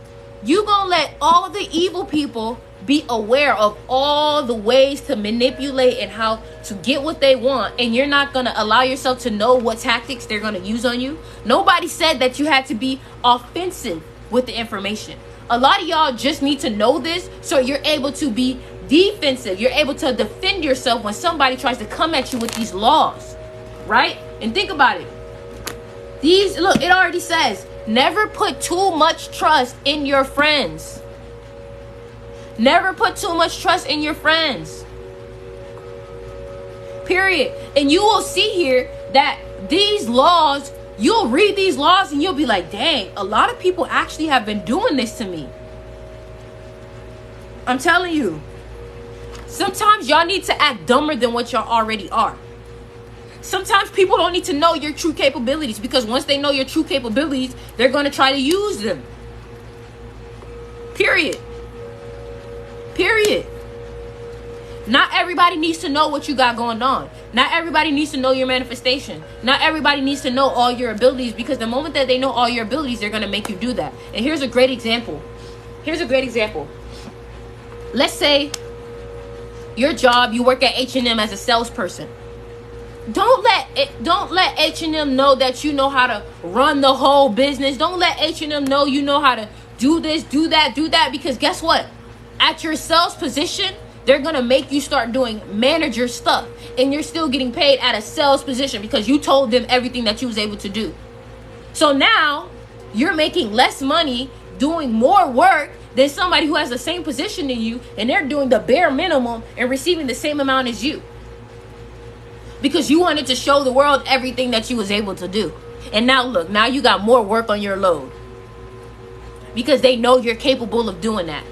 you gonna let all the evil people be aware of all the ways to manipulate and how to get what they want, and you're not gonna allow yourself to know what tactics they're gonna use on you. Nobody said that you had to be offensive with the information. A lot of y'all just need to know this so you're able to be defensive. You're able to defend yourself when somebody tries to come at you with these laws, right? And think about it. Look, it already says, never put too much trust in your friends. Never put too much trust in your friends. Period. And you will see here that these laws, you'll read these laws and you'll be like, dang, a lot of people actually have been doing this to me. I'm telling you. Sometimes y'all need to act dumber than what y'all already are. Sometimes people don't need to know your true capabilities, because once they know your true capabilities, they're going to try to use them. Period. Not everybody needs to know what you got going on. Not everybody needs to know your manifestation. Not everybody needs to know all your abilities, because the moment that they know all your abilities, they're going to make you do that. And here's a great example. Let's say your job, you work at H&M as a salesperson. Don't let H&M know that you know how to run the whole business. Don't let H&M know you know how to do this, do that, because guess what? At your sales position, they're going to make you start doing manager stuff, and you're still getting paid at a sales position because you told them everything that you was able to do. So now you're making less money doing more work than somebody who has the same position as you, and they're doing the bare minimum and receiving the same amount as you, because you wanted to show the world everything that you was able to do. And now look, now you got more work on your load because they know you're capable of doing that.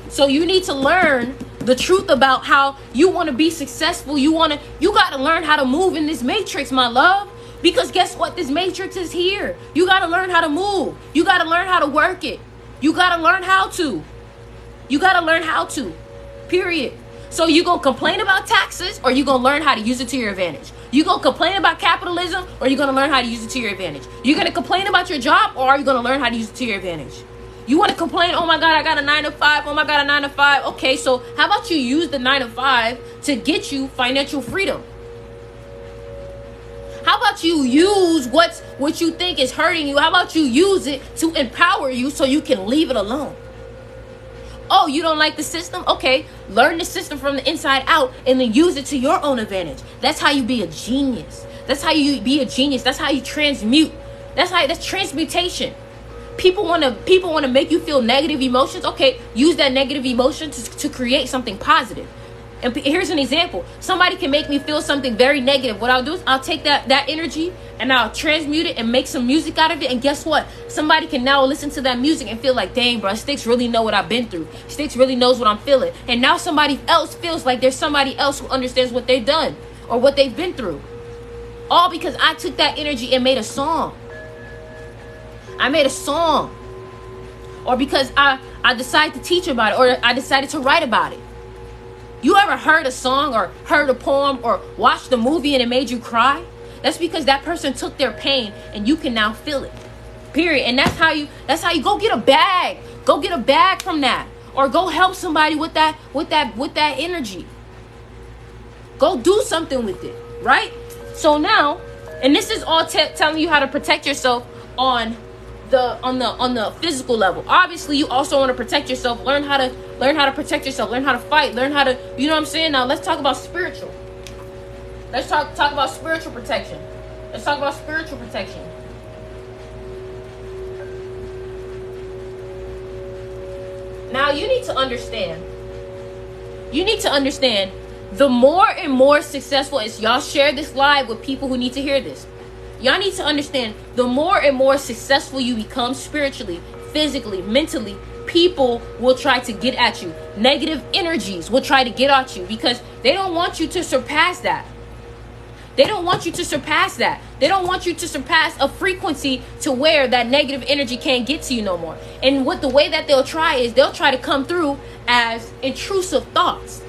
So you need to learn the truth about how you want to be successful. You got to learn how to move in this matrix, my love. Because guess what? This matrix is here. You got to learn how to move. You got to learn how to work it. You got to learn how to. Period. So you going to complain about taxes, or you going to learn how to use it to your advantage? You going to complain about capitalism, or you going to learn how to use it to your advantage? You going to complain about your job, or are you going to learn how to use it to your advantage? You want to complain, oh my God, I got a 9 to 5. Oh my God, a 9 to 5. Okay, so how about you use the 9 to 5 to get you financial freedom? How about you use what you think is hurting you? How about you use it to empower you so you can leave it alone? Oh, you don't like the system? Okay, learn the system from the inside out and then use it to your own advantage. That's how you be a genius. That's how you be a genius. That's how you transmute. That's transmutation. People want to make you feel negative emotions. Okay, use that negative emotion to create something positive. And here's an example. Somebody can make me feel something very negative. What I'll do is I'll take that energy and I'll transmute it and make some music out of it. And guess what? Somebody can now listen to that music and feel like, dang, bro, Sticks really know what I've been through. Sticks really knows what I'm feeling. And now somebody else feels like there's somebody else who understands what they've done or what they've been through. All because I took that energy and made a song. I made a song. Or because I decided to teach about it, or I decided to write about it. You ever heard a song or heard a poem or watched a movie and it made you cry? That's because that person took their pain and you can now feel it. Period. And that's how you go get a bag. Go get a bag from that. Or go help somebody with that energy. Go do something with it. Right? So now, and this is all telling you how to protect yourself on the physical level. Obviously, you also want to protect yourself. Learn how to protect yourself. Learn how to fight. Learn how to, you know what I'm saying? Now let's talk about spiritual. Let's talk about spiritual protection. Let's talk about spiritual protection. Now you need to understand. The more and more successful, as y'all share this live with people who need to hear this. Y'all need to understand, the more and more successful you become spiritually, physically, mentally, people will try to get at you. Negative energies will try to get at you because they don't want you to surpass that. They don't want you to surpass that. They don't want you to surpass a frequency to where that negative energy can't get to you no more. And what the way that they'll try is they'll try to come through as intrusive thoughts.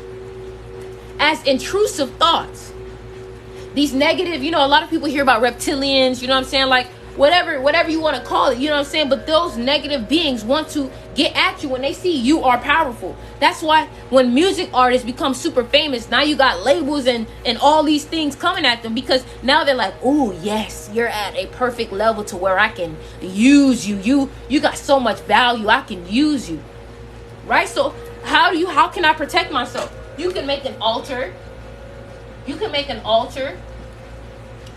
These negative, a lot of people hear about reptilians, you know what I'm saying? Like, whatever you want to call it, you know what I'm saying? But those negative beings want to get at you when they see you are powerful. That's why when music artists become super famous, now you got labels and all these things coming at them because now they're like, oh, yes, you're at a perfect level to where I can use you. You got so much value, I can use you. Right? So how can I protect myself? You can make an altar.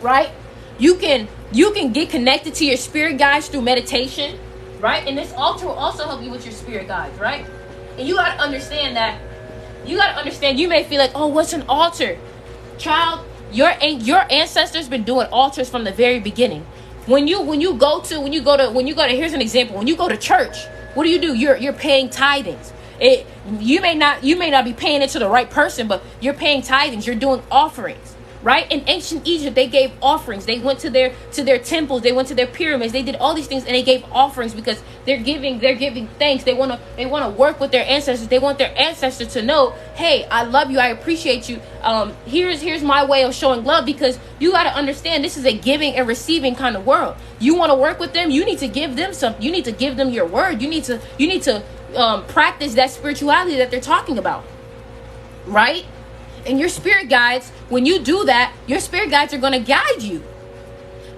Right? You can get connected to your spirit guides through meditation, right? And this altar will also help you with your spirit guides, right? And you got to understand that. You may feel like, oh, what's an altar? Child, your ancestors been doing altars from the very beginning. When you go to here's an example. When you go to church, what do? You're paying tithings. You may not be paying it to the right person, but you're paying tithings. You're doing offerings. Right? In ancient Egypt, they gave offerings. They went to their temples. They went to their pyramids. They did all these things, and they gave offerings because they're giving thanks. They want to work with their ancestors. They want their ancestors to know, hey, I love you. I appreciate you. Here's my way of showing love, because you got to understand this is a giving and receiving kind of world. You want to work with them. You need to give them something. You need to give them your word. You need to practice that spirituality that they're talking about. Right? And your spirit guides, when you do that, your spirit guides are going to guide you.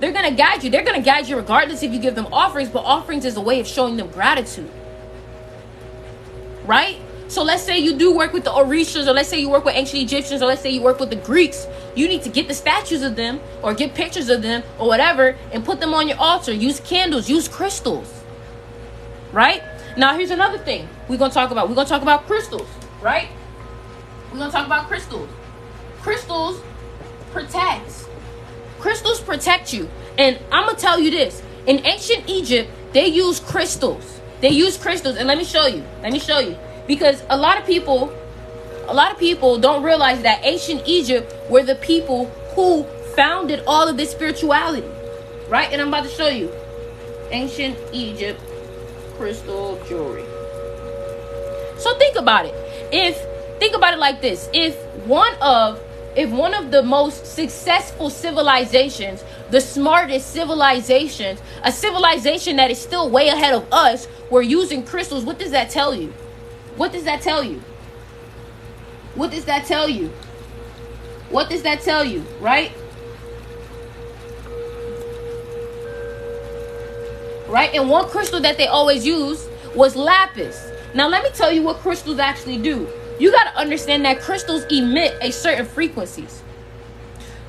They're going to guide you. They're going to guide you regardless if you give them offerings, but offerings is a way of showing them gratitude. Right? So let's say you do work with the Orishas, or let's say you work with ancient Egyptians, or let's say you work with the Greeks. You need to get the statues of them or get pictures of them or whatever and put them on your altar. Use candles, use crystals. Right? Now, here's another thing we're going to talk about. We're going to talk about crystals, right? We're going to talk about crystals. Crystals protect you. And I'm going to tell you this. In ancient Egypt, they use crystals. And let me show you. Because a lot of people don't realize that ancient Egypt were the people who founded all of this spirituality. Right? And I'm about to show you. Ancient Egypt crystal jewelry. So think about it. Think about it like this. If one of the most successful civilizations, the smartest civilizations, a civilization that is still way ahead of us, were using crystals, what does that tell you? Right? Right? And one crystal that they always used was lapis. Now, let me tell you what crystals actually do. You got to understand that crystals emit a certain frequencies.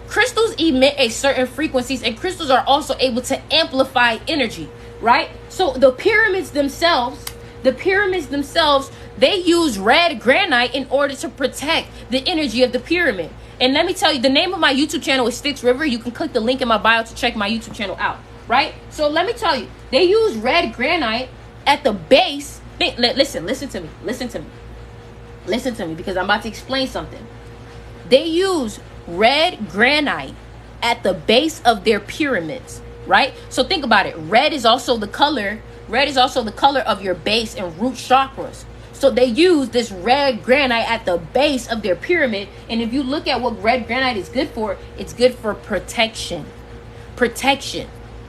Crystals emit a certain frequencies, and crystals are also able to amplify energy, right? So the pyramids themselves, they use red granite in order to protect the energy of the pyramid. And let me tell you, the name of my YouTube channel is Styx River. You can click the link in my bio to check my YouTube channel out, right? So let me tell you, they use red granite at the base. Listen to me, because I'm about to explain something. They use red granite at the base of their pyramids, right? So think about it. Red is also the color of your base and root chakras. So they use this red granite at the base of their pyramid. And if you look at what red granite is good for, it's good for protection,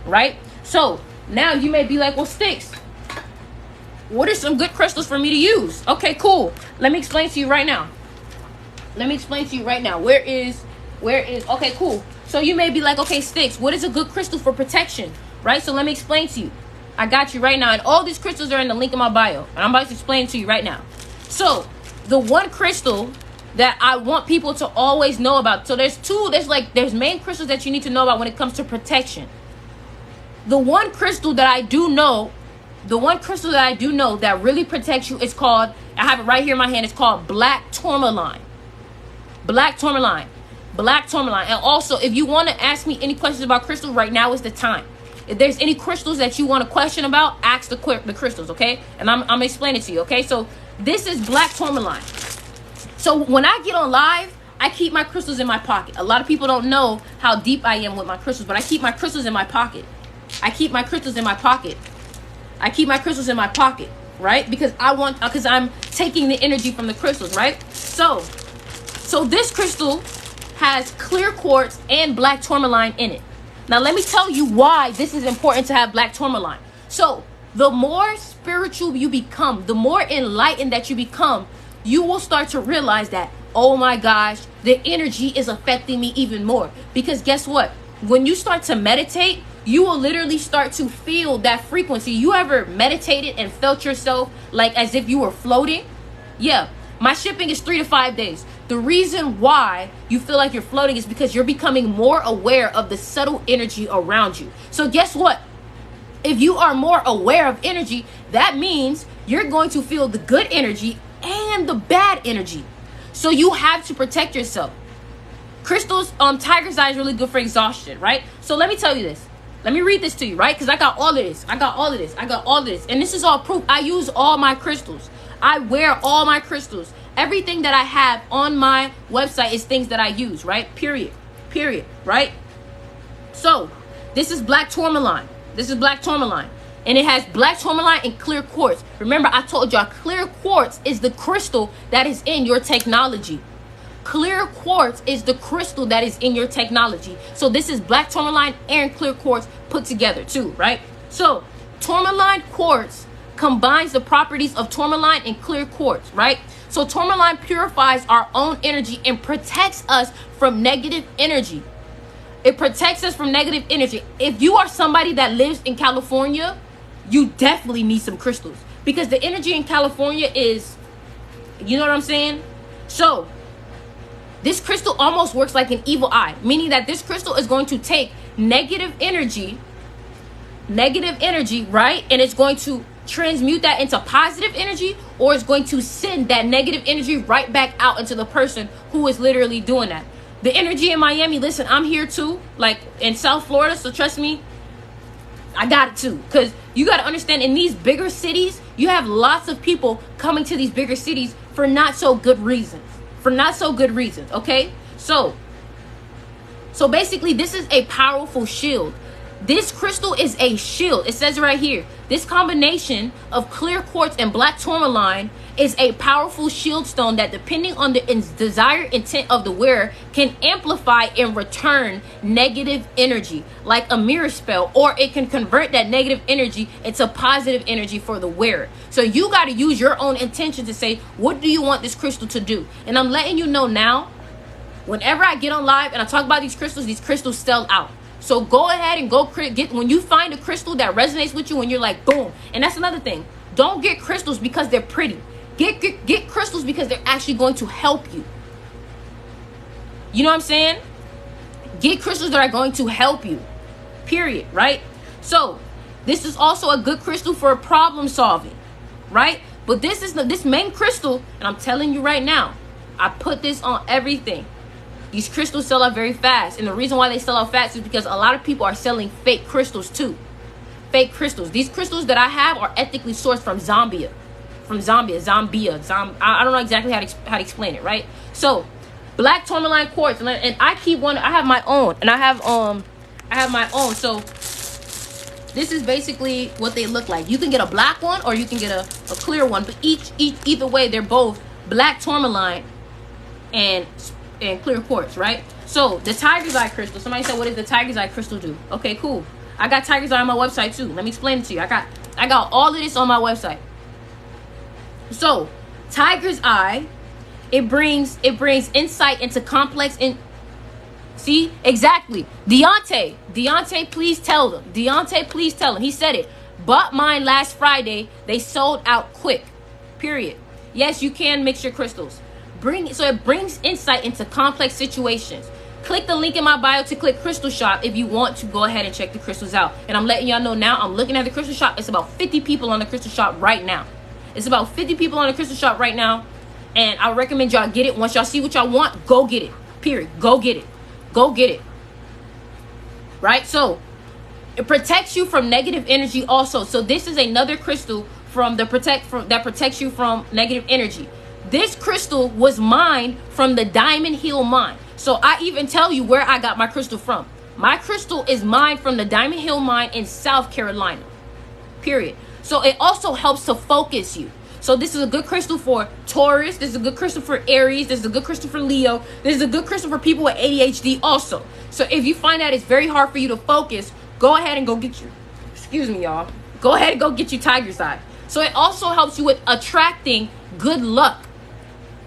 right? So now you may be like, well, Styx, what are some good crystals for me to use? Okay, cool. Let me explain to you right now. Where is, okay, cool. So you may be like, okay, Styx, what is a good crystal for protection, right? So let me explain to you. I got you right now. And all these crystals are in the link in my bio. And I'm about to explain to you right now. So the one crystal that I want people to always know about. So there's main crystals that you need to know about when it comes to protection. The one crystal that I do know that really protects you is called, I have it right here in my hand, it's called black tourmaline. And also, if you want to ask me any questions about crystals, right now is the time. If there's any crystals that you want to question about, ask the crystals, okay? And I'm explaining it to you, okay? So this is black tourmaline. So when I get on live, I keep my crystals in my pocket. A lot of people don't know how deep I am with my crystals, but I keep my crystals in my pocket. Right? Because I'm taking the energy from the crystals, right? So this crystal has clear quartz and black tourmaline in it. Now, let me tell you why this is important to have black tourmaline. So the more spiritual you become, the more enlightened that you become, you will start to realize that, oh my gosh, the energy is affecting me even more. Because guess what? When you start to meditate, you will literally start to feel that frequency. You ever meditated and felt yourself like as if you were floating? Yeah. My shipping is 3 to 5 days. The reason why you feel like you're floating is because you're becoming more aware of the subtle energy around you. So guess what? If you are more aware of energy, that means you're going to feel the good energy and the bad energy. So you have to protect yourself. Crystals, tiger's eye is really good for exhaustion, right? So let me tell you this. Let me read this to you, right? Because I got all of this. And this is all proof. I use all my crystals. I wear all my crystals. Everything that I have on my website is things that I use, right? Period, right? So this is black tourmaline. And it has black tourmaline and clear quartz. Remember, I told y'all clear quartz is the crystal that is in your technology. Clear quartz is the crystal that is in your technology. So this is black tourmaline and clear quartz put together too, right? So tourmaline quartz combines the properties of tourmaline and clear quartz, right? So tourmaline purifies our own energy and protects us from negative energy. It protects us from negative energy. If you are somebody that lives in California, you definitely need some crystals because the energy in California is, you know what I'm saying? So this crystal almost works like an evil eye, meaning that this crystal is going to take negative energy, right? And it's going to transmute that into positive energy, or it's going to send that negative energy right back out into the person who is literally doing that. The energy in Miami, listen, I'm here too, like in South Florida, so trust me, I got it too. Because you got to understand, in these bigger cities, you have lots of people coming to these bigger cities for not so good reasons. Okay? So basically, this is a powerful shield. This crystal is a shield. It says right here, this combination of clear quartz and black tourmaline is a powerful shield stone that, depending on the desired intent of the wearer, can amplify and return negative energy like a mirror spell, or it can convert that negative energy into positive energy for the wearer. So you got to use your own intention to say, what do you want this crystal to do? And I'm letting you know now, whenever I get on live and I talk about these crystals sell out. So go ahead and get, when you find a crystal that resonates with you and you're like, boom. And that's another thing. Don't get crystals because they're pretty. Get crystals because they're actually going to help you. You know what I'm saying? Get crystals that are going to help you. Period, right? So, this is also a good crystal for problem solving, right? But this main crystal, and I'm telling you right now, I put this on everything. These crystals sell out very fast. And the reason why they sell out fast is because a lot of people are selling fake crystals too. Fake crystals. These crystals that I have are ethically sourced from Zambia. I don't know exactly how to explain it, right? So, black tourmaline quartz, and I keep one. I have my own, and I have my own. So, this is basically what they look like. You can get a black one or you can get a clear one, but either way, they're both black tourmaline and clear quartz, right? So the tiger's eye crystal. Somebody said, what does the tiger's eye crystal do? Okay, cool. I got tiger's eye on my website too. Let me explain it to you. I got all of this on my website. So tiger's eye, it brings insight into complex see, exactly. Deontay, please tell them. He said it. Bought mine last Friday. They sold out quick. Period. Yes, you can mix your crystals. It brings insight into complex situations. Click the link in my bio to click Crystal Shop if you want to go ahead and check the crystals out. And I'm letting y'all know now, I'm looking at the Crystal Shop. It's about 50 people on the Crystal Shop right now. And I recommend y'all get it. Once y'all see what y'all want, go get it. Period. Go get it. Right? So, it protects you from negative energy also. So, this is another crystal that protects you from negative energy. This crystal was mined from the Diamond Hill mine. So I even tell you where I got my crystal from. My crystal is mined from the Diamond Hill mine in South Carolina. Period. So it also helps to focus you. So this is a good crystal for Taurus. This is a good crystal for Aries. This is a good crystal for Leo. This is a good crystal for people with ADHD also. So if you find that it's very hard for you to focus, go ahead and go get Go ahead and go get your tiger's eye. So it also helps you with attracting good luck.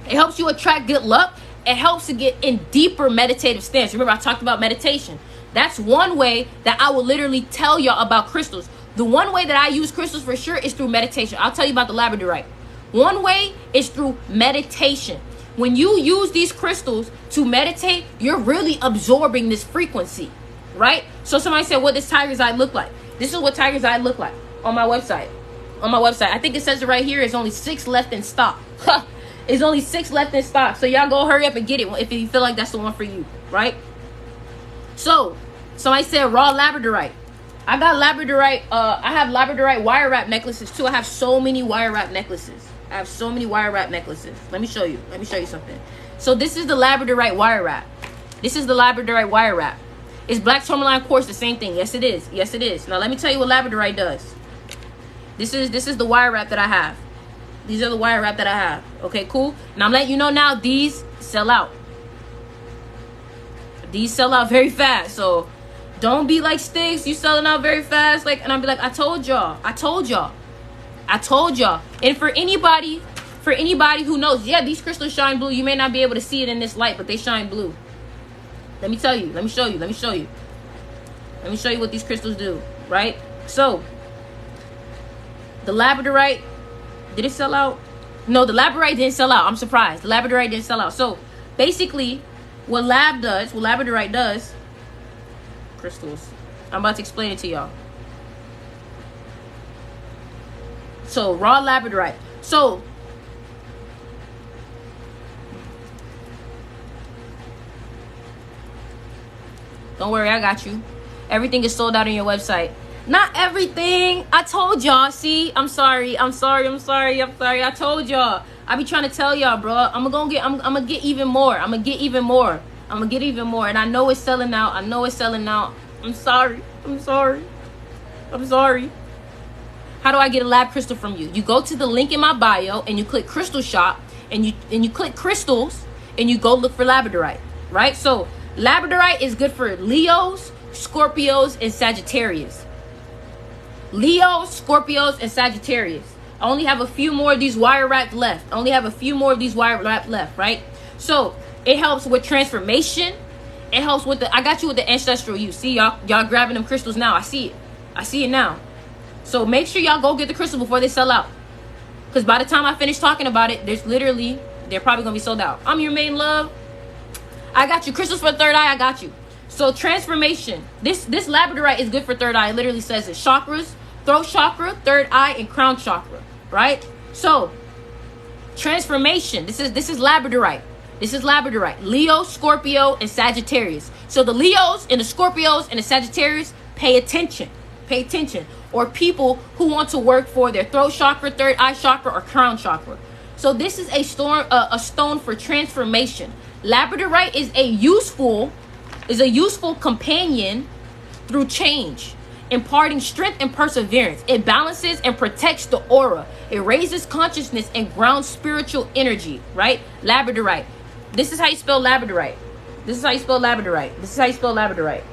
It helps you attract good luck. It helps to get in deeper meditative stance. Remember, I talked about meditation. That's one way that I will literally tell y'all about crystals. The one way that I use crystals for sure is through meditation. I'll tell you about the labradorite. One way is through meditation. When you use these crystals to meditate, you're really absorbing this frequency, right? So somebody said, what does tiger's eye look like? This is what tiger's eye look like on my website. I think it says it right here. It's only 6 left in stock. It's only 6 left in stock. So y'all go hurry up and get it if you feel like that's the one for you, right? So, somebody said raw labradorite. I got labradorite. I have labradorite wire wrap necklaces too. I have so many wire wrap necklaces. Let me show you something. So this is the labradorite wire wrap. Is black tourmaline quartz the same thing? Yes, it is. Now let me tell you what labradorite does. This is the wire wrap that I have. These are the wire wrap that I have. Okay, cool. Now I'm letting you know now these sell out. These sell out very fast. So don't be like Sticks, you selling out very fast. And I'll be like, I told y'all. And for anybody who knows, yeah, these crystals shine blue. You may not be able to see it in this light, but they shine blue. Let me tell you. Let me show you what these crystals do, right? So, the labradorite, did it sell out? No, the labradorite didn't sell out. I'm surprised. The labradorite didn't sell out. So, basically, what labradorite does, crystals, I'm about to explain it to y'all. So, raw labradorite. So, don't worry, I got you. Everything is sold out on your website. Not everything. I told y'all. See, I'm sorry. I told y'all. I be trying to tell y'all, bro. I'm gonna get even more. And I know it's selling out. I'm sorry. How do I get a lab crystal from you? You go to the link in my bio and you click Crystal Shop and you click crystals and you go look for labradorite, right? So labradorite is good for Leos, Scorpios, and Sagittarius. I only have a few more of these wire wrapped left. Right? So it helps with transformation. It helps with I got you with the ancestral use. See, y'all grabbing them crystals now. I see it now. So make sure y'all go get the crystal before they sell out. Because by the time I finish talking about it, they're probably going to be sold out. I'm your main love. I got you. Crystals for third eye, I got you. So transformation. This labradorite is good for third eye. It literally says it. Chakras, throat chakra, third eye, and crown chakra. Right? So transformation. This is labradorite. This is labradorite. Leo, Scorpio, and Sagittarius. So the Leos and the Scorpios and the Sagittarius, pay attention. Pay attention. Or people who want to work for their throat chakra, third eye chakra, or crown chakra. So this is a stone for transformation. Labradorite is a useful companion through change, imparting strength and perseverance. It balances and protects the aura. It raises consciousness and grounds spiritual energy, right? Labradorite. This is how you spell labradorite. This is how you spell labradorite. This is how you spell labradorite.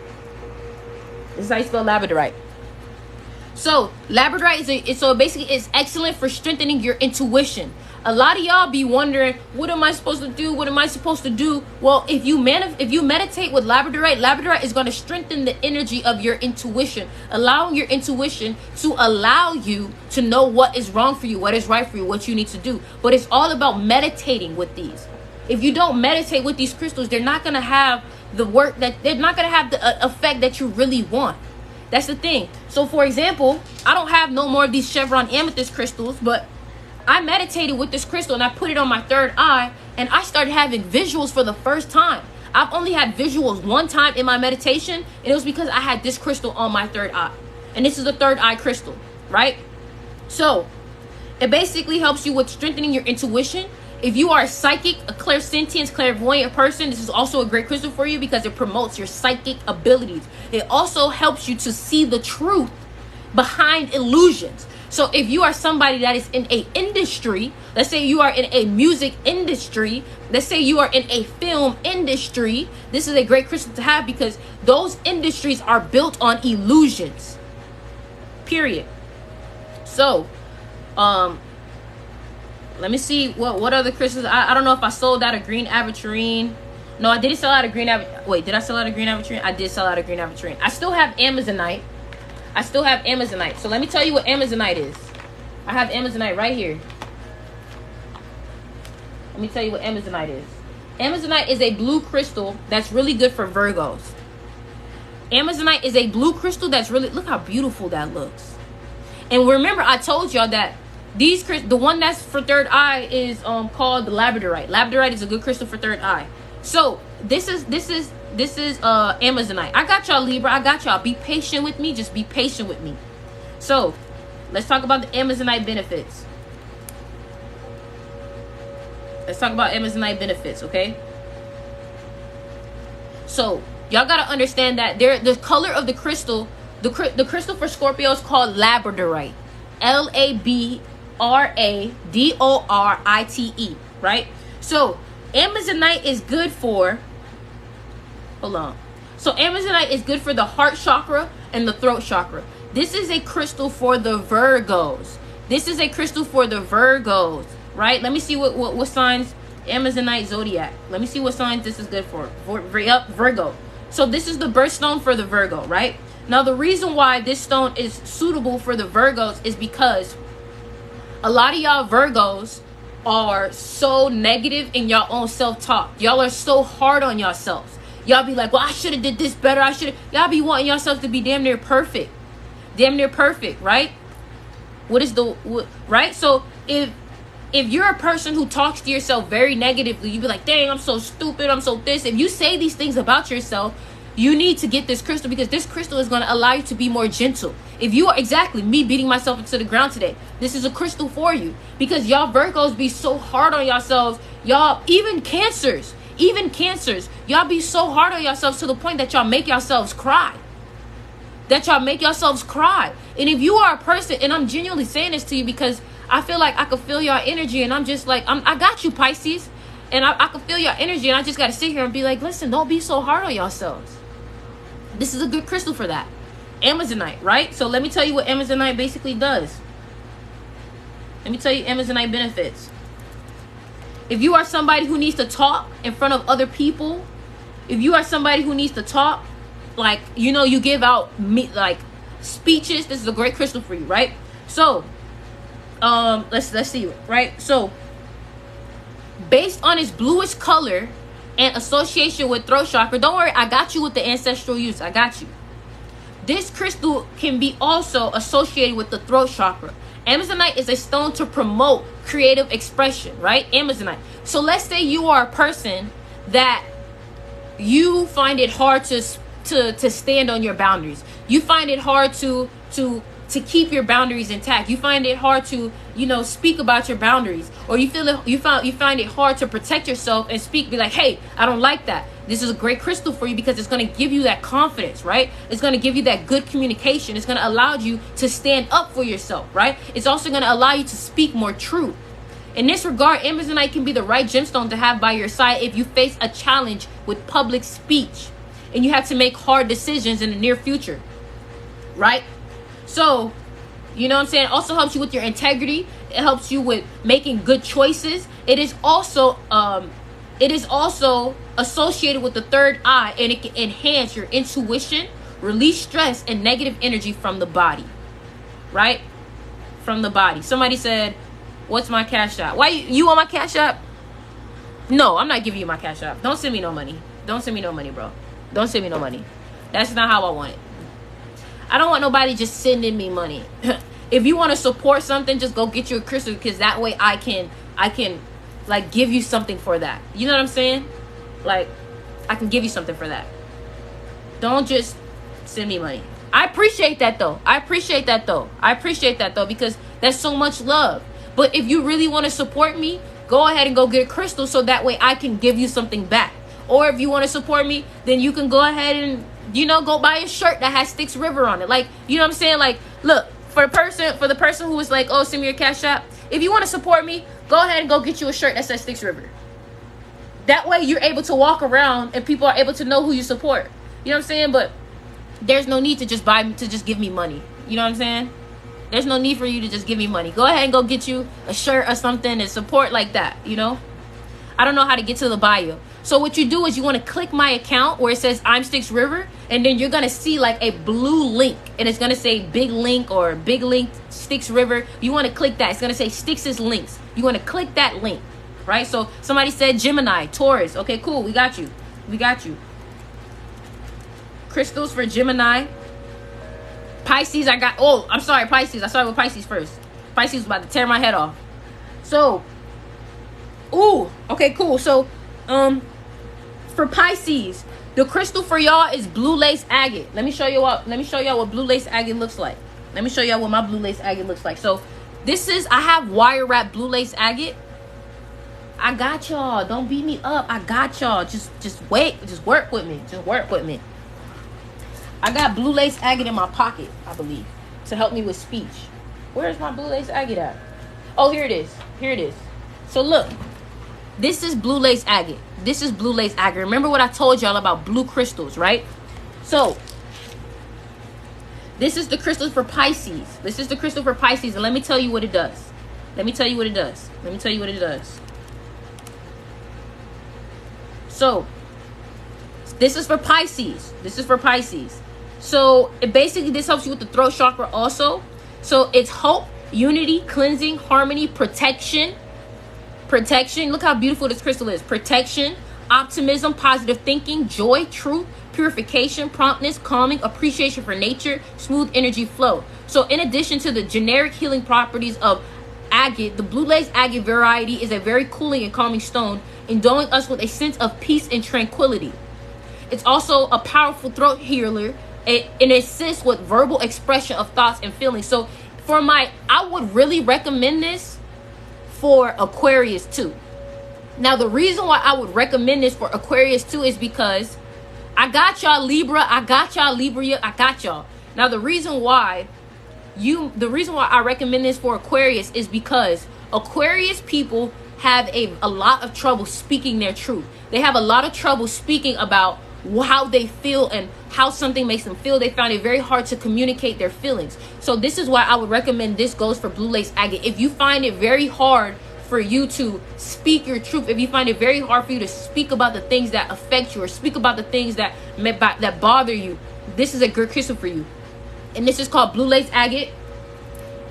This is how you spell labradorite. So labradorite is excellent for strengthening your intuition. A lot of y'all be wondering, what am I supposed to do? What am I supposed to do? Well, if you meditate with labradorite is going to strengthen the energy of your intuition, allowing your intuition to allow you to know what is wrong for you, what is right for you, what you need to do. But it's all about meditating with these. If you don't meditate with these crystals, they're not going to have they're not going to have the effect that you really want. That's the thing. So for example, I don't have no more of these chevron amethyst crystals, but I meditated with this crystal and I put it on my third eye and I started having visuals for the first time. I've only had visuals one time in my meditation, and it was because I had this crystal on my third eye. And this is a third eye crystal, right? So it basically helps you with strengthening your intuition. If you are a psychic, a clairsentient, clairvoyant person, this is also a great crystal for you because it promotes your psychic abilities. It also helps you to see the truth behind illusions. So if you are somebody that is in a industry, let's say you are in a music industry, let's say you are in a film industry, this is a great crystal to have because those industries are built on illusions. Period. So, let me see what other crystals. I don't know if I sold out a green aventurine. No, I didn't sell out a green aventurine. Wait, did I sell out a green aventurine? I did sell out a green aventurine. I still have Amazonite. So let me tell you what Amazonite is. I have Amazonite right here. Let me tell you what Amazonite is. Amazonite is a blue crystal that's really good for Virgos. Amazonite is a blue crystal that's really, look how beautiful that looks. And remember, I told y'all that the one that's for third eye is called the labradorite. Labradorite is a good crystal for third eye. So this is Amazonite. I got y'all, Libra. I got y'all. Be patient with me. Just be patient with me. So let's talk about the Amazonite benefits. Okay? So y'all gotta understand that the color of the crystal, the crystal for Scorpio is called labradorite. Labradorite, right? So Amazonite is good for, So Amazonite is good for the heart chakra and the throat chakra. This is a crystal for the Virgos. Right? Let me see what signs Amazonite zodiac. Let me see what signs this is good for. Virgo. So this is the birthstone for the Virgo, right? Now the reason why this stone is suitable for the Virgos is because a lot of y'all Virgos are so negative in your own self-talk. Y'all are so hard on yourselves. Y'all be like, well, I should have did this better. Y'all be wanting yourselves to be damn near perfect, right? Right? So if you're a person who talks to yourself very negatively, you be like, dang, I'm so stupid, I'm so this. If you say these things about yourself, you need to get this crystal because this crystal is going to allow you to be more gentle. If you are me beating myself into the ground today, this is a crystal for you because y'all Virgos be so hard on yourselves. Y'all, even cancers, y'all be so hard on yourselves to the point that y'all make yourselves cry. And if you are a person, and I'm genuinely saying this to you because I feel like I could feel your energy, and I'm just like, I got you, Pisces, and I can feel your energy, and I just got to sit here and be like, listen, don't be so hard on yourselves. This is a good crystal for that. Amazonite, right? So let me tell you what Amazonite basically does. Let me tell you Amazonite benefits. If you are somebody who needs to talk in front of other people, you give out like speeches, this is a great crystal for you, right? So let's see, right? So based on its bluish color and association with throat chakra, don't worry, I got you with the ancestral use. I got you. This crystal can be also associated with the throat chakra. Amazonite is a stone to promote creative expression, right? Amazonite. So let's say you are a person that you find it hard to stand on your boundaries. You find it hard to keep your boundaries intact. You find it hard to, speak about your boundaries, or you find it hard to protect yourself and speak, be like, hey, I don't like that. This is a great crystal for you because it's going to give you that confidence, right? It's going to give you that good communication. It's going to allow you to stand up for yourself, right? It's also going to allow you to speak more truth. In this regard, Amazonite can be the right gemstone to have by your side if you face a challenge with public speech and you have to make hard decisions in the near future, right? So, you know what I'm saying? It also helps you with your integrity. It helps you with making good choices. It is also associated with the third eye, and it can enhance your intuition, release stress and negative energy from the body, right? From the body. Somebody said, what's my cash app? Why you want my cash app? No, I'm not giving you my cash app. Don't send me no money. Don't send me no money, bro. Don't send me no money. That's not how I want it. I don't want nobody just sending me money. If you want to support something, just go get you a crystal, because that way I can like give you something for that. You know what I'm saying? Like, I can give you something for that. Don't just send me money. I appreciate that though. Because that's so much love. But if you really want to support me, go ahead and go get a crystal so that way I can give you something back. Or if you want to support me, then you can go ahead and, go buy a shirt that has Styx River on it. Like, you know what I'm saying? Like, look, for the person who was like, oh, send me your cash app. If you want to support me, go ahead and go get you a shirt that says Styx River. That way you're able to walk around and people are able to know who you support. You know what I'm saying? But there's no need to just give me money. You know what I'm saying? There's no need for you to just give me money. Go ahead and go get you a shirt or something and support like that, I don't know how to get to the bio. So what you do is you want to click my account where it says I'm Styx River, and then you're going to see like a blue link, and it's going to say big link or big link Styx River. You want to click that. It's going to say Styx's links. You want to click that link, right? So somebody said Gemini, Taurus. Okay, cool. We got you. Crystals for Gemini. Pisces, I'm sorry, Pisces. I started with Pisces first. Pisces was about to tear my head off. So, okay, cool. So, for Pisces, the crystal for y'all is blue lace agate. Let me show y'all what blue lace agate looks like. Let me show y'all what my blue lace agate looks like. So, I have wire wrap blue lace agate. I got y'all. Don't beat me up. I got y'all. Just wait. Just work with me. I got blue lace agate in my pocket, I believe, to help me with speech. Where's my blue lace agate at? Oh, here it is. So look, this is blue lace agate. Remember what I told y'all about blue crystals, right? So this is the crystal for Pisces. And let me tell you what it does. So this is for Pisces. So this helps you with the throat chakra also. So it's hope, unity, cleansing, harmony, protection. Look how beautiful this crystal is. Protection, optimism, positive thinking, joy, truth, purification, promptness, calming, appreciation for nature, smooth energy flow. So in addition to the generic healing properties of agate, the blue lace agate variety is a very cooling and calming stone, endowing us with a sense of peace and tranquility. It's also a powerful throat healer and assists with verbal expression of thoughts and feelings. So I would really recommend this for Aquarius too. Now, the reason why I would recommend this for Aquarius too is because I got y'all Libra. I got y'all. Now, the reason why I recommend this for Aquarius is because Aquarius people have a lot of trouble speaking their truth. They have a lot of trouble speaking about how they feel and how something makes them feel. They found it very hard to communicate their feelings. So this is why I would recommend this goes for blue lace agate. If you find it very hard for you to speak your truth, if you find it very hard for you to speak about the things that affect you or speak about the things that bother you, this is a good crystal for you. And this is called blue lace agate.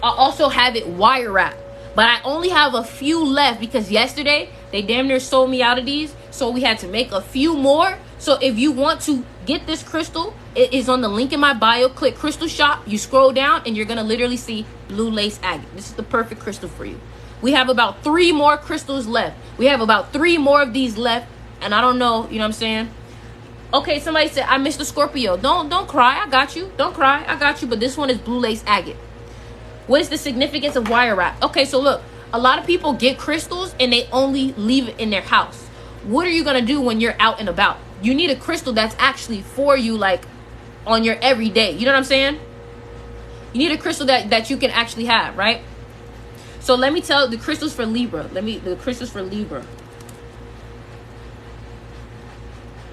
I also have it wire wrap. But I only have a few left because yesterday they damn near sold me out of these. So we had to make a few more. So if you want to get this crystal, it is on the link in my bio. Click crystal shop. You scroll down and you're going to literally see blue lace agate. This is the perfect crystal for you. We have about 3 more crystals left. We have about 3 more of these left. And I don't know, you know what I'm saying? Okay, somebody said, I missed the Scorpio. Don't cry. I got you. Don't cry. I got you. But this one is blue lace agate. What is the significance of wire wrap? Okay, so look, a lot of people get crystals and they only leave it in their house. What are you going to do when you're out and about? You need a crystal that's actually for you, like on your everyday. You know what I'm saying? You need a crystal that you can actually have, right? So let me tell the crystals for Libra. The crystals for Libra.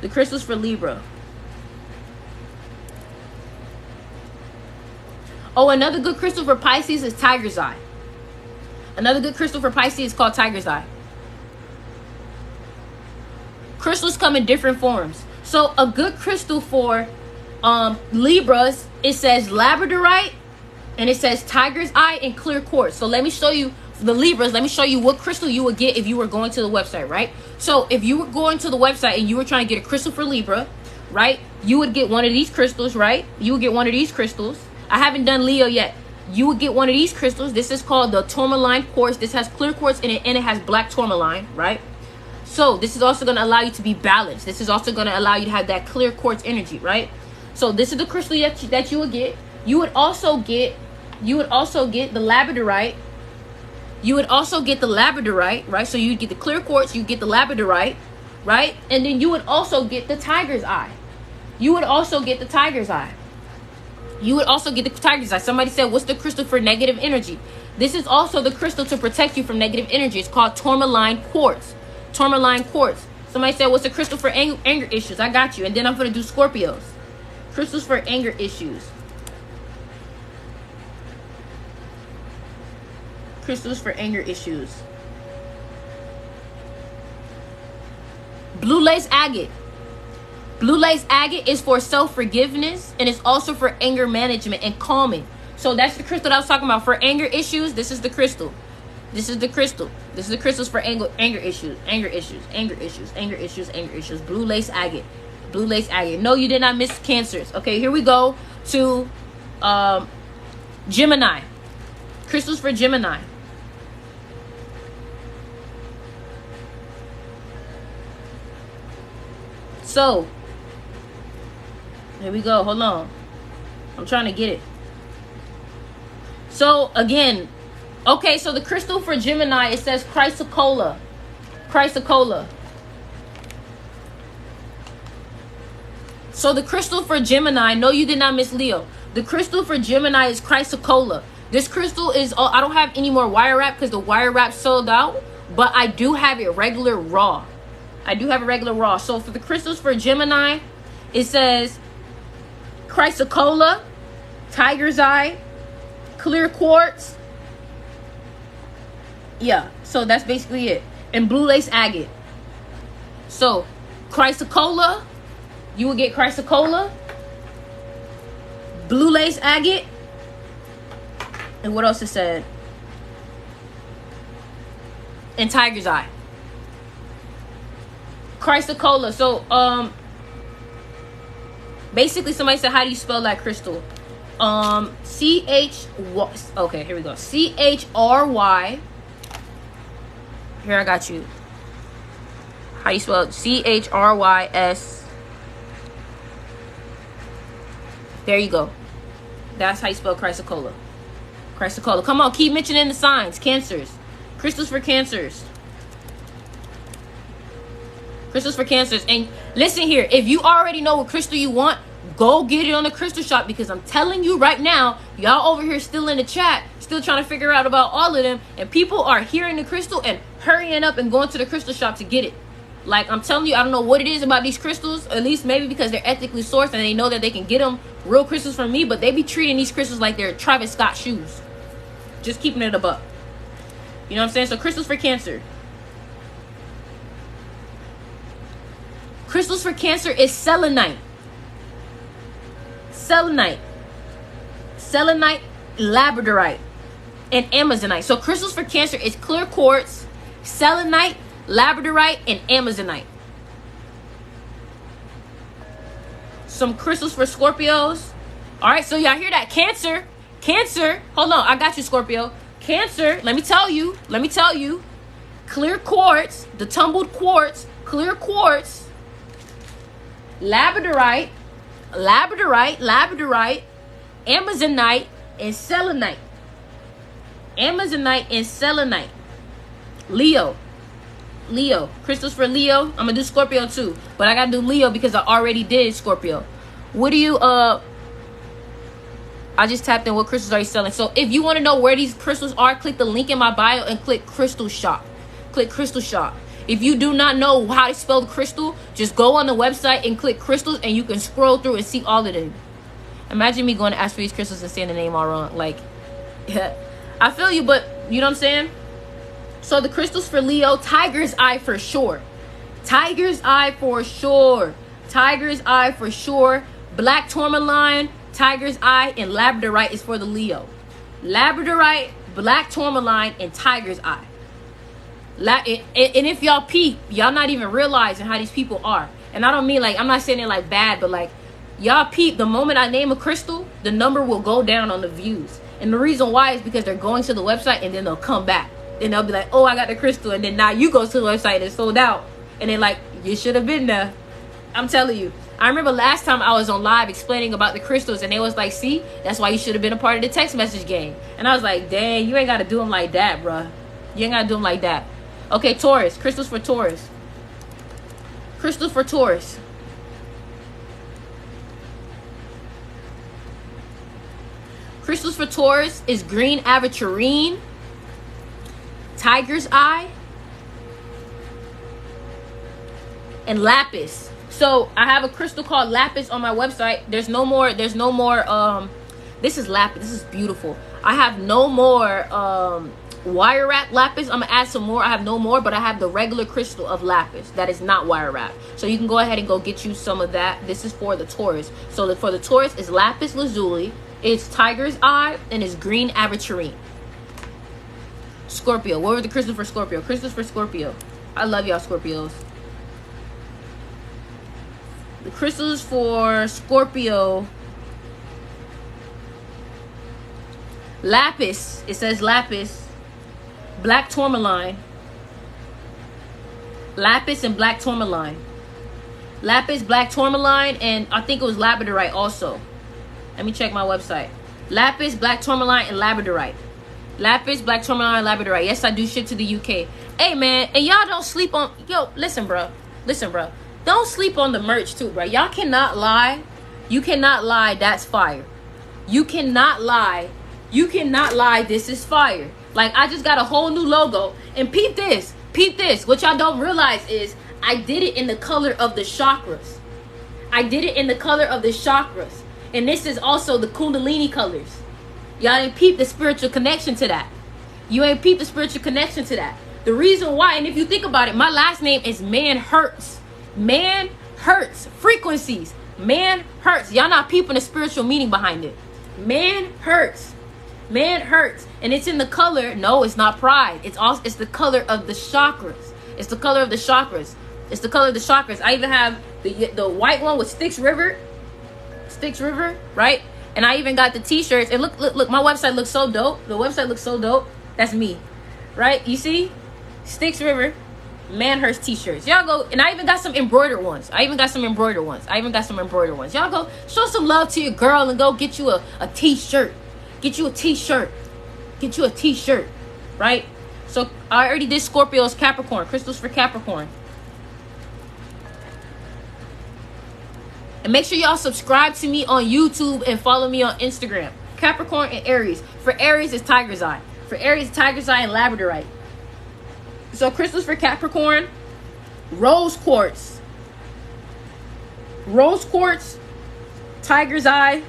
The crystals for Libra. Oh, another good crystal for Pisces is Tiger's Eye. Another good crystal for Pisces is called Tiger's Eye. Crystals come in different forms. So a good crystal for Libras, it says labradorite, and it says Tiger's Eye and clear quartz. So let me show you the Libras. Let me show you what crystal you would get if you were going to the website, right? So if you were going to the website and you were trying to get a crystal for Libra, right? You would get one of these crystals, right? You would get one of these crystals. I haven't done Leo yet. You would get one of these crystals. This is called the tourmaline quartz. This has clear quartz in it, and it has black tourmaline, right? So this is also going to allow you to be balanced. This is also going to allow you to have that clear quartz energy, right? So this is the crystal that you would get. You would also get the labradorite. You would also get the labradorite, right? So you get the clear quartz, you get the labradorite, right? And then you would also get the Tiger's Eye. You would also get the Tiger's Eye. You would also get the Tiger's Eye. Somebody said, what's the crystal for negative energy? This is also the crystal to protect you from negative energy. It's called tourmaline quartz. Tourmaline quartz. Somebody said, what's the crystal for anger issues? I got you. And then I'm going to do Scorpios. Crystals for anger issues. Crystals for anger issues. Blue lace agate. Blue lace agate is for self-forgiveness, and it's also for anger management and calming. So that's the crystal that I was talking about. For anger issues, this is the crystal. This is the crystal. This is the crystals for anger issues. Blue lace agate. Blue lace agate. No, you did not miss Cancers. Okay, here we go to Gemini. Crystals for Gemini. So, here we go. Hold on. I'm trying to get it. So, again, okay, so the crystal for Gemini, it says chrysocolla. Chrysocolla. So, the crystal for Gemini, no, you did not miss Leo. The crystal for Gemini is chrysocolla. This crystal is, I don't have any more wire wrap because the wire wrap sold out, but I do have it regular raw. I do have a regular raw. So for the crystals for Gemini, it says chrysocolla, Tiger's Eye, clear quartz. Yeah, so that's basically it. And blue lace agate. So chrysocolla, you will get chrysocolla, blue lace agate, and what else it said? And Tiger's Eye. Chrysocolla. So basically somebody said, how do you spell that crystal? Okay, here we go. C-H-R-Y. Here, I got you. How do you spell it? C-H-R-Y-S. There you go. That's how you spell chrysocolla. Chrysocolla. Come on, keep mentioning the signs. Cancers. Crystals for Cancers. Crystals for Cancers. And listen here, if you already know what crystal you want, go get it on the crystal shop, because I'm telling you right now, y'all over here still in the chat, still trying to figure out about all of them, and people are hearing the crystal and hurrying up and going to the crystal shop to get it. Like, I'm telling you, I don't know what it is about these crystals, at least maybe because they're ethically sourced and they know that they can get them real crystals from me, but they be treating these crystals like they're Travis Scott shoes. Just keeping it a buck. You know what I'm saying? So crystals for Cancer. Crystals for Cancer is selenite. Selenite. Selenite, labradorite. and Amazonite. So crystals for Cancer is clear quartz, selenite, labradorite, and Amazonite. Some crystals for Scorpios. All right, so y'all hear that? Cancer, hold on, I got you, Scorpio. Cancer, let me tell you, clear quartz, the tumbled quartz, clear quartz, labradorite, Amazonite, and selenite. Leo, crystals for Leo. I'm gonna do Scorpio too, but I gotta do Leo because I already did Scorpio. What do you I just tapped in what crystals are you selling. So if you want to know where these crystals are, click the link in my bio and click Crystal Shop. Click Crystal Shop. If you do not know how to spell the crystal, just go on the website and click crystals, and you can scroll through and see all of them. Imagine me going to ask for these crystals and saying the name all wrong. Like, yeah, I feel you, but you know what I'm saying? So the crystals for Leo, tiger's eye for sure. Tiger's eye for sure. Black tourmaline, tiger's eye, and labradorite is for the Leo. Labradorite, black tourmaline, and tiger's eye. And if y'all peep, y'all not even realizing how these people are. And I don't mean like, I'm not saying it like bad, but like, y'all peep, the moment I name a crystal, the number will go down on the views. And the reason why is because they're going to the website and then they'll come back. Then they'll be like, oh, I got the crystal. And then now you go to the website and it's sold out. And they're like, you should have been there. I'm telling you. I remember last time I was on live explaining about the crystals, and they was like, see, that's why you should have been a part of the text message game. And I was like, dang, you ain't got to do them like that, bruh. You ain't got to do them like that. Okay, Taurus. Crystals for Taurus. Crystals for Taurus. Crystals for Taurus is green aventurine, tiger's eye, and lapis. So I have a crystal called lapis on my website. There's no more this is lapis. This is beautiful. I have no more wire wrap lapis. I'm gonna add some more. I have no more, but I have the regular crystal of lapis that is not wire wrap. So you can go ahead and go get you some of that. This is for the Taurus. So for the Taurus is lapis lazuli, it's tiger's eye, and it's green aventurine. Scorpio. What were the crystals for Scorpio? Crystals for Scorpio. I love y'all Scorpios. The crystals for Scorpio. Lapis. It says lapis. Black tourmaline. Lapis and black tourmaline. Lapis, black tourmaline, and I think it was labradorite also. Let me check my website. Lapis, black tourmaline, and labradorite. Lapis, black tourmaline, labradorite. Yes, I do ship to the UK. Hey, man, and y'all don't sleep on... Yo, listen, bro. Don't sleep on the merch, too, bro. Y'all cannot lie. You cannot lie. That's fire. You cannot lie. This is fire. Like, I just got a whole new logo. And peep this. What y'all don't realize is I did it in the color of the chakras. And this is also the Kundalini colors. Y'all ain't peep the spiritual connection to that. The reason why, and if you think about it, my last name is Man Hurts. Man Hurts. Frequencies. Man Hurts. Y'all not peeping the spiritual meaning behind it. Man Hurts. And it's in the color. No, it's not pride. It's the color of the chakras. I even have the white one with Styx River, right? And I even got the t-shirts. And look, my website looks so dope. That's me, right? You see? Styx River, Manhurst t-shirts. Y'all go, and I even got some embroidered ones. Y'all go show some love to your girl and go get you a t-shirt. Right? So I already did Scorpio's Capricorn. Crystals for Capricorn. And make sure y'all subscribe to me on YouTube and follow me on Instagram. Capricorn and Aries. For Aries, it's tiger's eye. And labradorite. So crystals for Capricorn. Rose quartz, tiger's eye.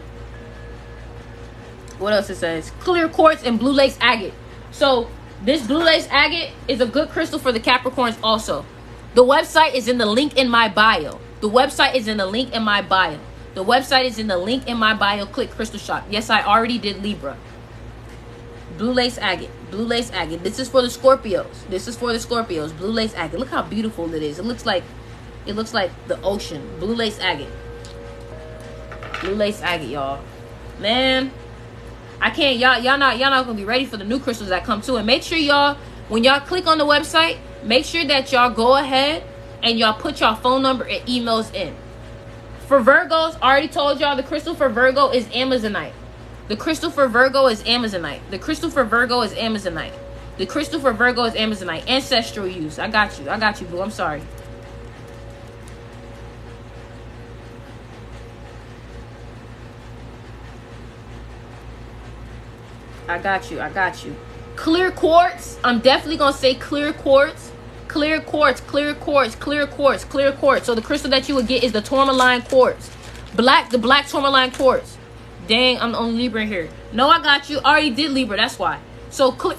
What else it says? Clear quartz and blue lace agate. So this blue lace agate is a good crystal for the Capricorns also. The website is in the link in my bio. Click Crystal Shop. Yes, I already did Libra. Blue lace agate. Blue lace agate. This is for the Scorpios. This is for the Scorpios. Blue lace agate. Look how beautiful it is. It looks like the ocean. Blue lace agate. Blue lace agate, y'all. Man, I can't. Y'all not gonna be ready for the new crystals that come too. And make sure y'all, when y'all click on the website, make sure that y'all go ahead and y'all put y'all phone number and emails in. For Virgos, I already told y'all the crystal for Virgo is Amazonite. The crystal for Virgo is Amazonite. The crystal for Virgo is Amazonite. The crystal for Virgo is Amazonite. Ancestral use. I got you, boo. I'm sorry. I got you. Clear quartz. I'm definitely going to say clear quartz. Clear quartz. So the crystal that you would get is the tourmaline quartz. The black tourmaline quartz. Dang, I'm the only Libra in here. No, I got you. I already did Libra. That's why. So caught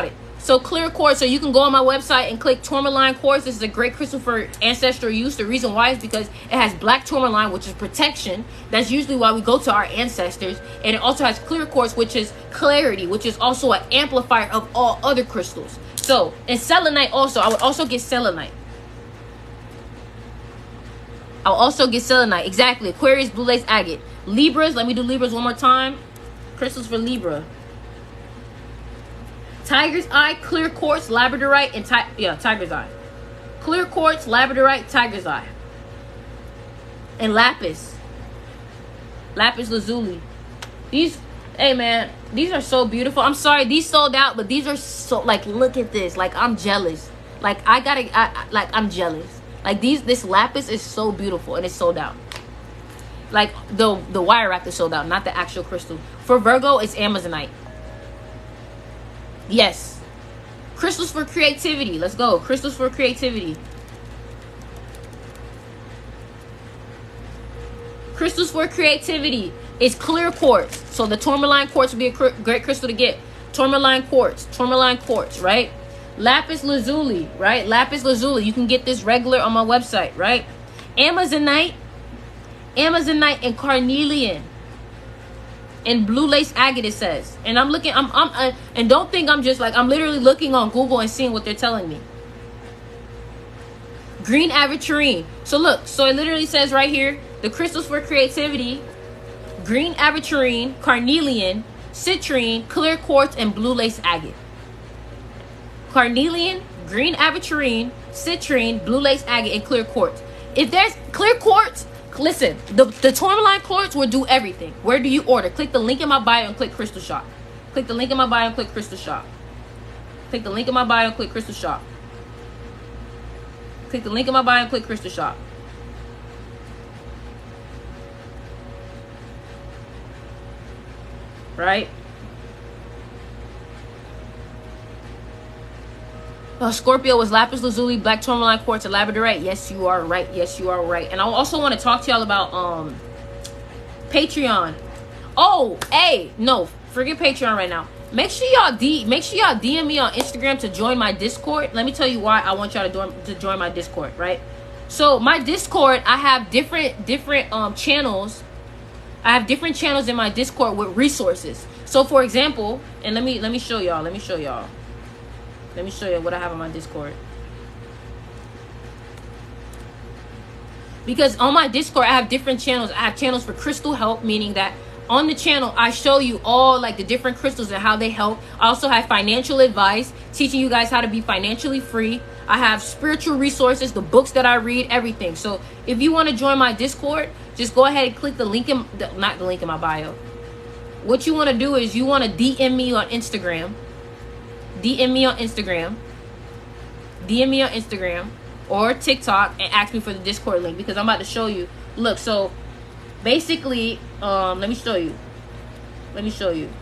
it. So clear quartz. So you can go on my website and click tourmaline quartz. This is a great crystal for ancestral use. The reason why is because it has black tourmaline, which is protection. That's usually why we go to our ancestors. And it also has clear quartz, which is clarity, which is also an amplifier of all other crystals. So, and selenite also. I would also get selenite. I'll also get selenite. Exactly. Aquarius, blue lace agate. Libras. Let me do Libras one more time. Crystals for Libra. Tiger's eye, clear quartz, labradorite, and tiger's eye. Clear quartz, labradorite, tiger's eye. And lapis. Lapis lazuli. These, hey man, these are so beautiful. I'm sorry, these sold out, but these are so, like, look at this. Like, I'm jealous. Like, I'm jealous. Like, this lapis is so beautiful, and it's sold out. Like, the wire wrap is sold out, not the actual crystal. For Virgo, it's Amazonite. Yes. Crystals for creativity. Let's go. Crystals for creativity. Crystals for creativity is clear quartz. So the tourmaline quartz would be a great crystal to get. Tourmaline quartz, right? Lapis lazuli, right? Lapis lazuli. You can get this regular on my website, right? Amazonite and carnelian. And blue lace agate, it says. And I'm looking, and don't think I'm just like, I'm literally looking on Google and seeing what they're telling me. Green aventurine. So look, so it literally says right here, the crystals for creativity: green aventurine, carnelian, citrine, clear quartz, and blue lace agate. Carnelian, green aventurine, citrine, blue lace agate, and clear quartz. If there's clear quartz, listen, the tourmaline quartz will do everything. Where do you order? Click the link in my bio and click Crystal Shop. Click the link in my bio and click Crystal Shop. Click the link in my bio and click Crystal Shop. Click the link in my bio and click Crystal Shop. Right? Scorpio was lapis lazuli, black tourmaline quartz, and labradorite. Yes, you are right. Yes, you are right. And I also want to talk to y'all about Patreon. Oh, hey, no, forget Patreon right now. Make sure y'all DM me on Instagram to join my Discord. Let me tell you why I want y'all to join my Discord, right? So my Discord, I have different channels. I have different channels in my Discord with resources. So for example, and let me show y'all. Let me show you what I have on my Discord. Because on my Discord, I have different channels. I have channels for crystal help, meaning that on the channel, I show you all like the different crystals and how they help. I also have financial advice, teaching you guys how to be financially free. I have spiritual resources, the books that I read, everything. So if you want to join my Discord, just go ahead and click the link not the link in my bio. What you want to do is you want to DM me on Instagram. DM me on Instagram or TikTok and ask me for the Discord link, because I'm about to show you. Look, so basically, let me show you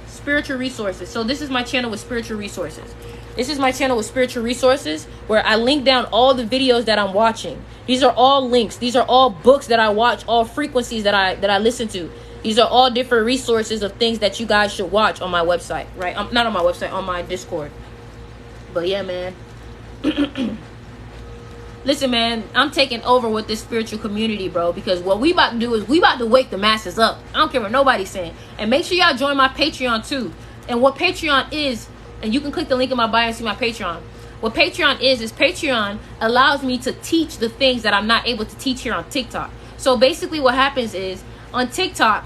spiritual resources. So this is my channel with spiritual resources. Where I link down all the videos that I'm watching. These are all links. These are all books that I watch, all frequencies that I listen to. These are all different resources of things that you guys should watch on my website, right? Not on my website, on my Discord. But yeah, man. Listen, man, I'm taking over with this spiritual community, bro, because what we about to do is we about to wake the masses up. I don't care what nobody's saying. And make sure y'all join my Patreon too. And what Patreon is, and you can click the link in my bio and see my Patreon. What Patreon is Patreon allows me to teach the things that I'm not able to teach here on TikTok. So basically what happens is, on TikTok,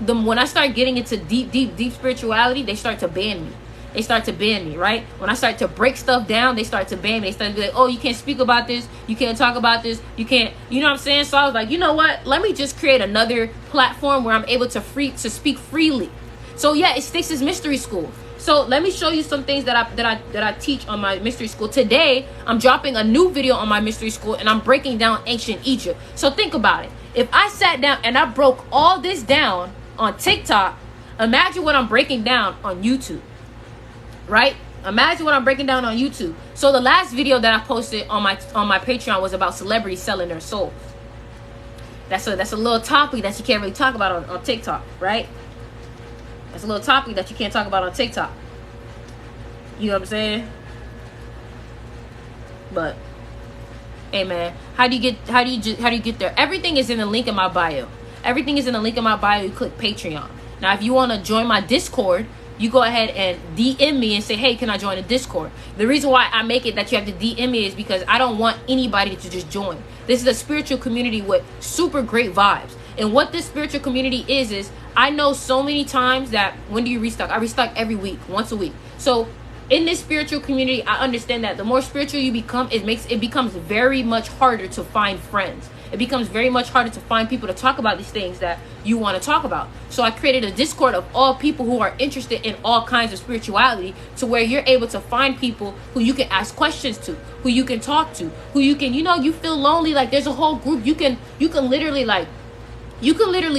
when I start getting into deep spirituality, they start to ban me. They start to ban me, right? When I start to break stuff down, they start to ban me. They start to be like, oh, you can't speak about this. You can't talk about this. You can't, you know what I'm saying? So I was like, you know what? Let me just create another platform where I'm able to speak freely. So yeah, it sticks as Mystery School. So let me show you some things that I teach on my Mystery School. Today, I'm dropping a new video on my Mystery School, and I'm breaking down ancient Egypt. So think about it. If I sat down and I broke all this down on TikTok, imagine what I'm breaking down on YouTube, right? Imagine what I'm breaking down on YouTube. So the last video that I posted on my Patreon was about celebrities selling their souls. That's a little topic that you can't really talk about on TikTok, right? That's a little topic that you can't talk about on TikTok. You know what I'm saying? But hey man, how do you get there? Everything is in the link in my bio. Everything is in the link in my bio. You click Patreon. Now if you want to join my Discord, you go ahead and DM me and say, hey, can I join the Discord? The reason why I make it that you have to DM me is because I don't want anybody to just join. This is a spiritual community with super great vibes. And what this spiritual community is I know so many times that, when do you restock? I restock every week, once a week. So in this spiritual community, I understand that the more spiritual you become, it becomes very much harder to find friends. It becomes very much harder to find people to talk about these things that you want to talk about. So I created a Discord of all people who are interested in all kinds of spirituality, to where you're able to find people who you can ask questions to, who you can talk to, who you can, you feel lonely, like there's a whole group you can literally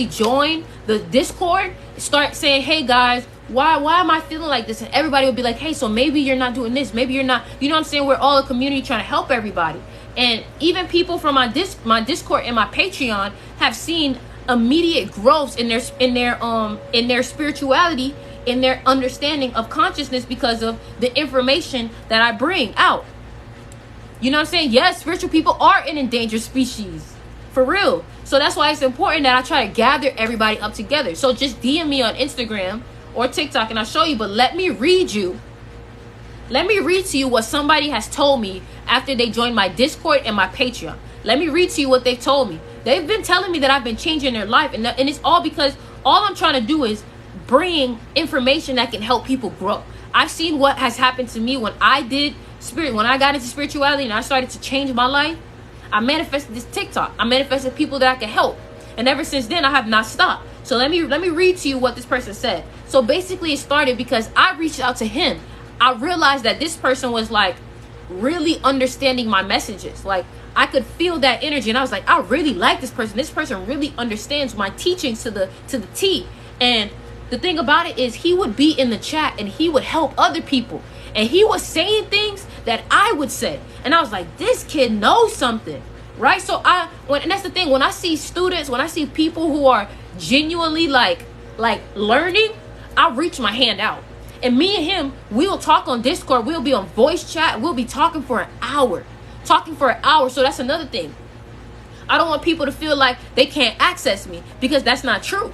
join the Discord, start saying, hey guys, why am I feeling like this? And everybody will be like, hey, so maybe you're not doing this, maybe you're not, you know what I'm saying? We're all a community trying to help everybody. And even people from my Discord and my Patreon have seen immediate growths in their spirituality, in their understanding of consciousness, because of the information that I bring out. You know what I'm saying? Yes, spiritual people are an endangered species. For real. So that's why it's important that I try to gather everybody up together. So just DM me on Instagram or TikTok and I'll show you. But let me read to you what somebody has told me after they joined my Discord and my Patreon. Let me read to you what they've told me. They've been telling me that I've been changing their life. And it's all because all I'm trying to do is bring information that can help people grow. I've seen what has happened to me when I got into spirituality and I started to change my life. I manifested this TikTok. I manifested people that I can help. And ever since then, I have not stopped. So let me read to you what this person said. So basically, it started because I reached out to him. I realized that this person was like really understanding my messages. Like I could feel that energy. And I was like, I really like this person. This person really understands my teachings to the T. And the thing about it is, he would be in the chat and he would help other people. And he was saying things that I would say. And I was like, this kid knows something, right? So and that's the thing. When I see students, when I see people who are genuinely like learning, I reach my hand out. And me and him, we'll talk on Discord. We'll be on voice chat. We'll be talking for an hour. So that's another thing. I don't want people to feel like they can't access me, because that's not true.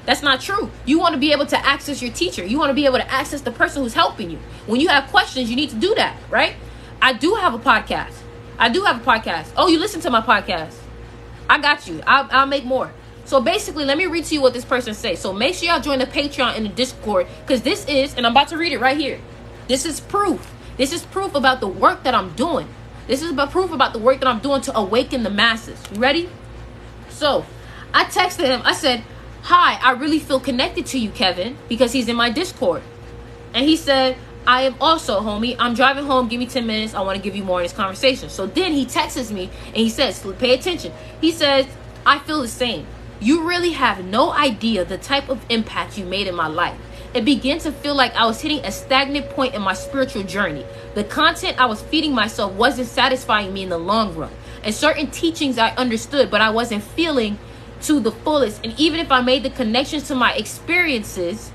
That's not true. You want to be able to access your teacher. You want to be able to access the person who's helping you. When you have questions, you need to do that, right? I do have a podcast. Oh, you listen to my podcast. I got you. I'll make more. So basically, let me read to you what this person says. So make sure y'all join the Patreon and the Discord, because this is, and I'm about to read it right here. This is proof. This is proof about the work that I'm doing. This is proof about the work that I'm doing to awaken the masses. You ready? So I texted him. I said, hi, I really feel connected to you, Kevin, because he's in my Discord. And he said, I am also, homie. I'm driving home. Give me 10 minutes. I want to give you more in this conversation. So then he texts me and he says, pay attention. He says, I feel the same. You really have no idea the type of impact you made in my life. It began to feel like I was hitting a stagnant point in my spiritual journey. The content I was feeding myself wasn't satisfying me in the long run. And certain teachings I understood, but I wasn't feeling to the fullest. And even if I made the connections to my experiences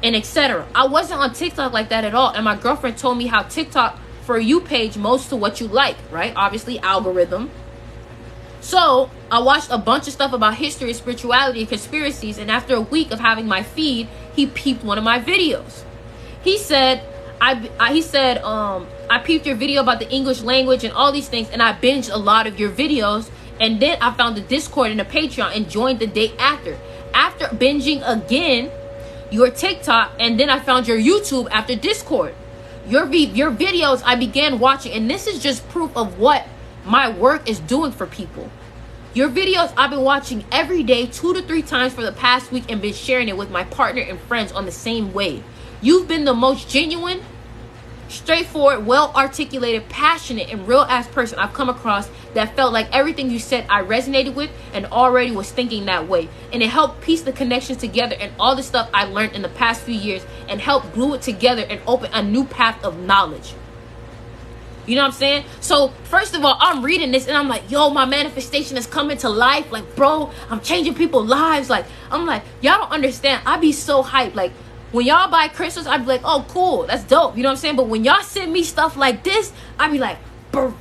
and etc., I wasn't on TikTok like that at all. And my girlfriend told me how TikTok For You page most to what you like, right? Obviously, algorithm. So I watched a bunch of stuff about history, spirituality, and conspiracies. And after a week of having my feed, he peeped one of my videos. He said, I peeped your video about the English language and all these things, and I binged a lot of your videos. And then I found the Discord and the Patreon and joined the day after. After binging again your TikTok, and then I found your YouTube after Discord. Your videos I began watching, and this is just proof of what my work is doing for people. Your videos I've been watching every day 2 to 3 times for the past week, and been sharing it with my partner and friends on the same wave. You've been the most genuine, straightforward, well-articulated, passionate, and real-ass person I've come across that felt like everything you said I resonated with and already was thinking that way. And it helped piece the connections together and all the stuff I learned in the past few years and helped glue it together and open a new path of knowledge. You know what I'm saying? So, first of all, I'm reading this and I'm like, yo, my manifestation is coming to life. Like, bro, I'm changing people's lives. Like, I'm like, y'all don't understand. I be so hyped. Like, when y'all buy crystals, I be like, oh, cool, that's dope. You know what I'm saying? But when y'all send me stuff like this, I be like, bro,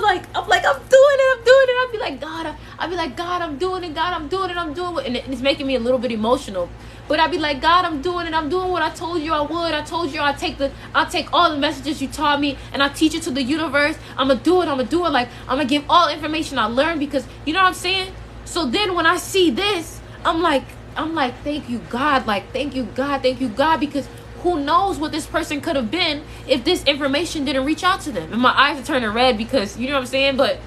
like, I'm doing it. I be like, God, I'm doing it. God, I'm doing it. And it's making me a little bit emotional. But I be like, God, I'm doing it. I'm doing what I told you I would. I told you I'll take all the messages you taught me and I'll teach it to the universe. I'm going to do it. Like, I'm going to give all information I learned because, you know what I'm saying? So then when I see this, I'm like, thank you, God. Like, thank you, God, because who knows what this person could have been if this information didn't reach out to them. And my eyes are turning red because, you know what I'm saying? But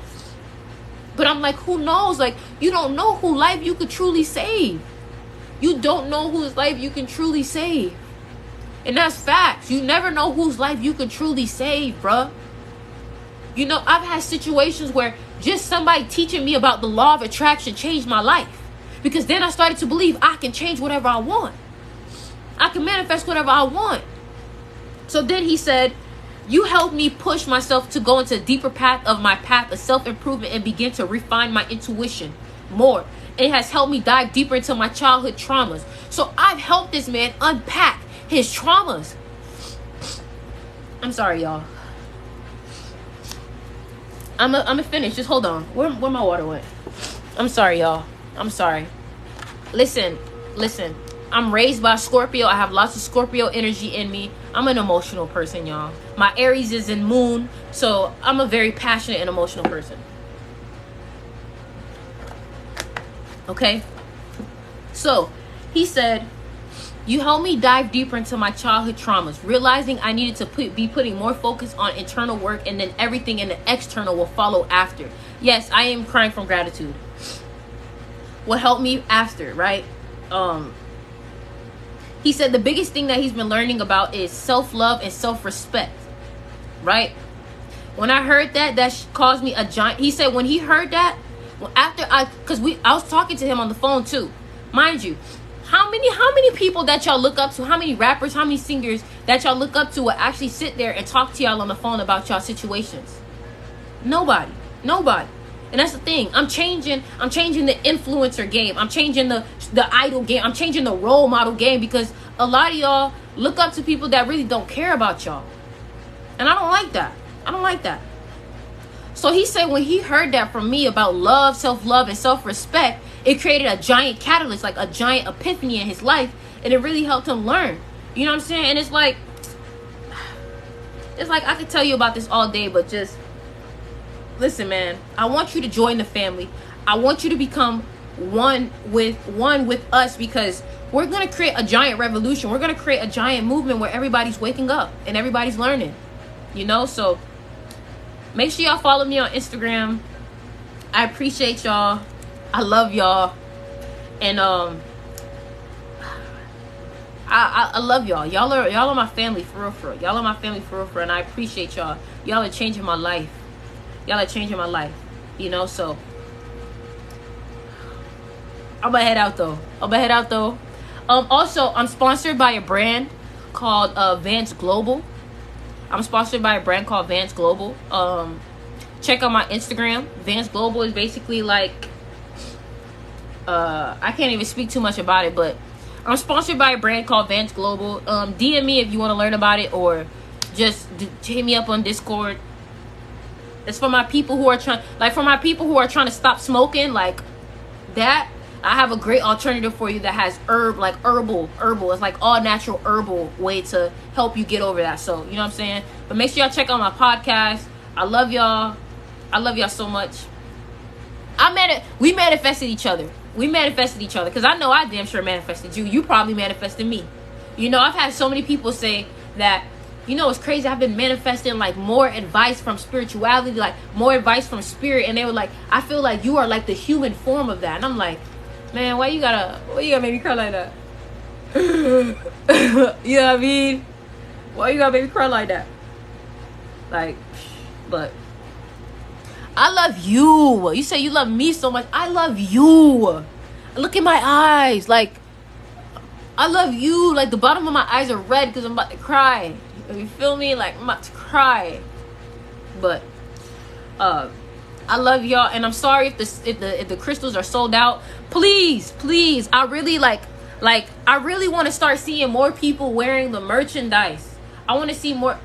I'm like, who knows? Like, you don't know who life you could truly save. You don't know whose life you can truly save. And that's facts. You never know whose life you can truly save, bruh. You know, I've had situations where just somebody teaching me about the law of attraction changed my life. Because then I started to believe I can change whatever I want. I can manifest whatever I want. So then he said, you helped me push myself to go into a deeper path of self-improvement and begin to refine my intuition more. It has helped me dive deeper into my childhood traumas. So I've helped this man unpack his traumas. I'm sorry, y'all. I'm gonna finish. Just hold on. Where my water went? I'm sorry, y'all. I'm sorry. Listen. I'm raised by Scorpio. I have lots of Scorpio energy in me. I'm an emotional person, y'all. My Aries is in Moon, so I'm a very passionate and emotional person. Okay? So, he said, you helped me dive deeper into my childhood traumas, realizing I needed to be putting more focus on internal work, and then everything in the external will follow after. Yes, I am crying from gratitude. What helped me after, right? He said the biggest thing that he's been learning about is self-love and self-respect, right? When I heard that caused me a giant. He said when he heard that, I was talking to him on the phone too, mind you. How many people that y'all look up to, how many rappers, how many singers that y'all look up to will actually sit there and talk to y'all on the phone about y'all situations? Nobody. And that's the thing. I'm changing the influencer game. I'm changing the idol game. I'm changing the role model game because a lot of y'all look up to people that really don't care about y'all. And I don't like that. So he said when he heard that from me about love, self-love, and self-respect, it created a giant catalyst, like a giant epiphany in his life, and it really helped him learn. You know what I'm saying? And it's like I could tell you about this all day, but just listen, man. I want you to join the family. I want you to become one with us because we're going to create a giant revolution. We're going to create a giant movement where everybody's waking up and everybody's learning. You know, so make sure y'all follow me on Instagram. I appreciate y'all. I love y'all. And I love y'all. Y'all are my family for real. Y'all are my family for real. And I appreciate y'all. Y'all are changing my life. You know, so I'm gonna head out though. Also, I'm sponsored by a brand called Vance Global. Check out my Instagram. Vance Global is basically like I can't even speak too much about it, but I'm sponsored by a brand called Vance Global. DM me if you want to learn about it, or just hit me up on Discord. It's for my people who are trying to stop smoking, like that. I have a great alternative for you that has herbal. It's like all natural herbal way to help you get over that. So, you know what I'm saying? But make sure y'all check out my podcast. I love y'all. I love y'all so much. We manifested each other. Because I know I damn sure manifested you. You probably manifested me. You know, I've had so many people say that, you know, it's crazy. I've been manifesting like more advice from spirituality, like more advice from spirit. And they were like, I feel like you are like the human form of that. And I'm like, man, why you gotta make me cry like that? You know what I mean? Why you gotta make me cry like that? Like, but I love you. You say you love me so much. I love you. Look in my eyes. Like, I love you. Like, the bottom of my eyes are red because I'm about to cry. You feel me? Like, I'm about to cry. But I love y'all, and I'm sorry if the crystals are sold out. Please, I really I really want to start seeing more people wearing the merchandise. I want to see more.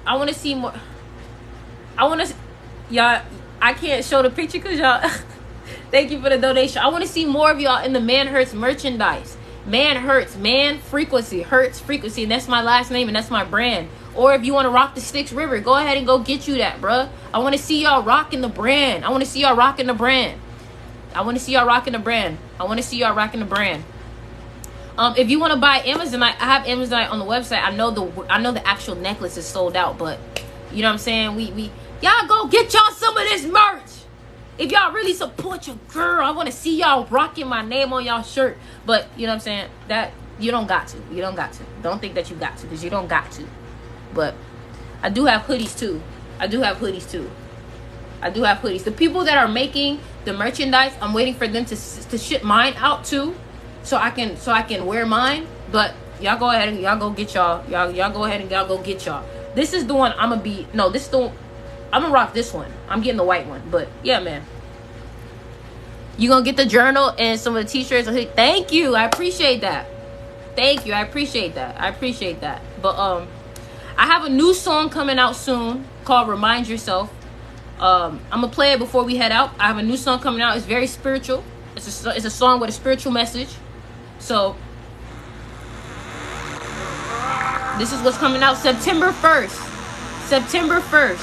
Y'all, I can't show the picture because y'all. Thank you for the donation. I want to see more of y'all in the Man Hurts merchandise. Man Hurts, Man Frequency, Hurts Frequency, and that's my last name and that's my brand. Or if you want to rock the Styx River, go ahead and go get you that, bruh. I want to see y'all rocking the brand. If you want to buy Amazonite, I have Amazonite on the website. I know the actual necklace is sold out, but you know what I'm saying? We y'all go get y'all some of this merch. If y'all really support your girl, I want to see y'all rocking my name on y'all shirt. But you know what I'm saying? That you don't got to. Don't think that you got to, because you don't got to. But I do have hoodies too. The people that are making the merchandise, I'm waiting for them to ship mine out too, so I can wear mine. But y'all go ahead and y'all go get y'all. Y'all go ahead and y'all go get y'all. This is the one I'm gonna rock this one. I'm getting the white one. But yeah, man. You gonna get the journal and some of the t-shirts. Thank you. I appreciate that. But I have a new song coming out soon called Remind Yourself. I'm gonna play it before we head out. I have a new song coming out. It's very spiritual. It's a song with a spiritual message. So this is what's coming out September 1st. September 1st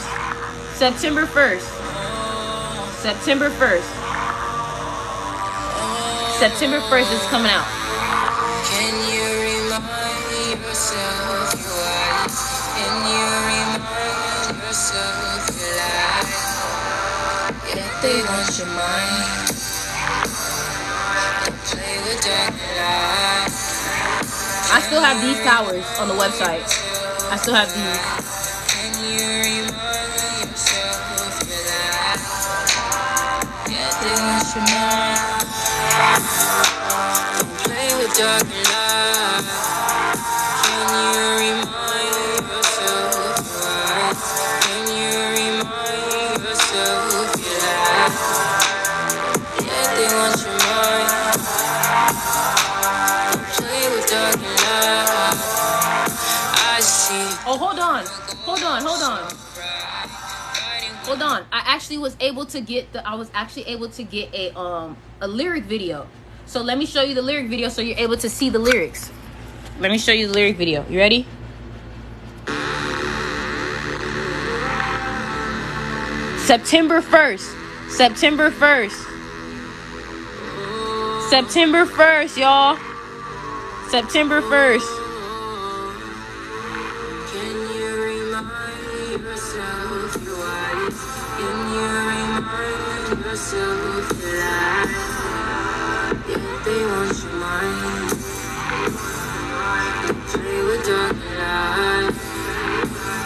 is coming out. Can you remind yourself you are? Can you remind yourself you lie? Yet they want your mind. They play with dark light. I still have these towers on the website. I still have these. Can you remind yourself you lie? Yet they want your mind. They play with dark light. Can you remind yourself why? Can you remind yourself you lie? Yeah, they want your mind. They play with dark light. I see. Oh, hold on. I actually was able to get a lyric video. So let me show you the lyric video so you're able to see the lyrics. Let me show you the lyric video. You ready? September 1st, y'all. September 1st. Can you remind yourself you are? Can you remind yourself you lie? Yeah, they want your mind. They play with dark light.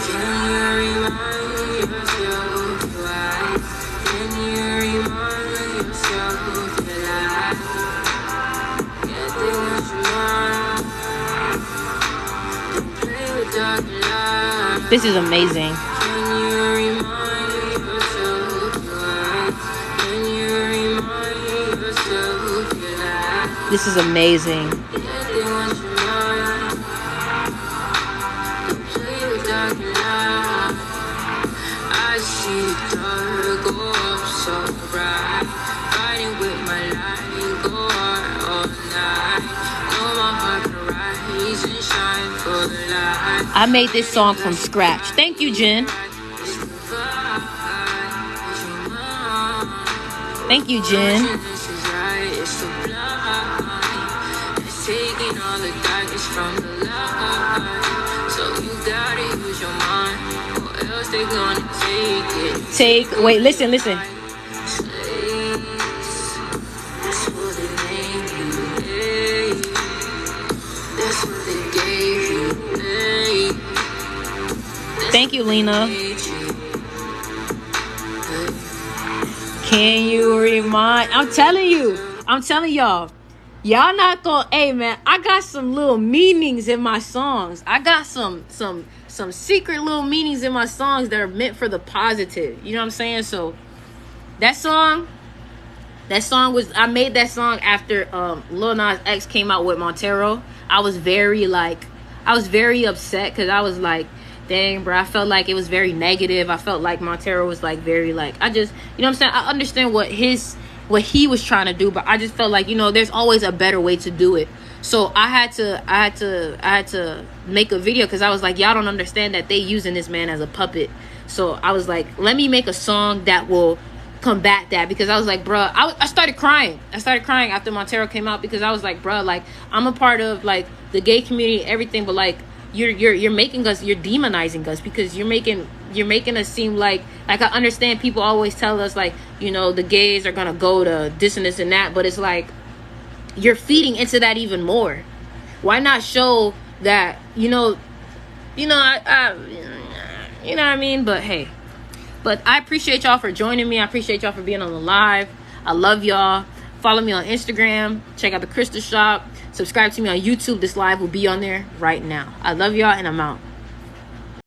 Can you remind yourself you are? Can you remind yourself you lie? Yeah, they want your mind. They play with dark light. This is amazing. Can you remind yourself you are? Can you remind yourself you lie? This is amazing. Yeah, they want your mind. They play with dark light. I see the dark go up so bright. Fighting with my light, go hard all I made this song from scratch. Thank you, Jen. Thank you, Jen. Taking all the darkness from the light. So you gotta use your mind, or else they gonna take it. Wait, listen. That's what they named you. Hey. That's what they gave you. Hey. Thank you, Lena. Can you remind? I'm telling y'all. Y'all not gonna, hey man, I got some little meanings in my songs. I got some secret little meanings in my songs that are meant for the positive. You know what I'm saying? So that song was, I made that song after Lil Nas X came out with Montero. I was very upset because I was like, dang, bro, I felt like it was very negative. I felt like Montero was like very like, I just, you know what I'm saying? I understand what he was trying to do, but I just felt like, you know, there's always a better way to do it. So I had to make a video because I was like, y'all don't understand that they using this man as a puppet. So I was like, let me make a song that will combat that, because I was like, bruh, I started crying after Montero came out, because I was like, bruh, like, I'm a part of like the gay community, everything, but like you're making us, you're demonizing us, because you're making us seem like I understand people always tell us like, you know, the gays are gonna go to this and this and that, but it's like you're feeding into that even more. Why not show that, you know what I mean? But hey, but I appreciate y'all for joining me. I appreciate y'all for being on the live. I love y'all. Follow me on Instagram. Check out the Crystal Shop. Subscribe to me on YouTube. This live will be on there right now. I love y'all, and I'm out.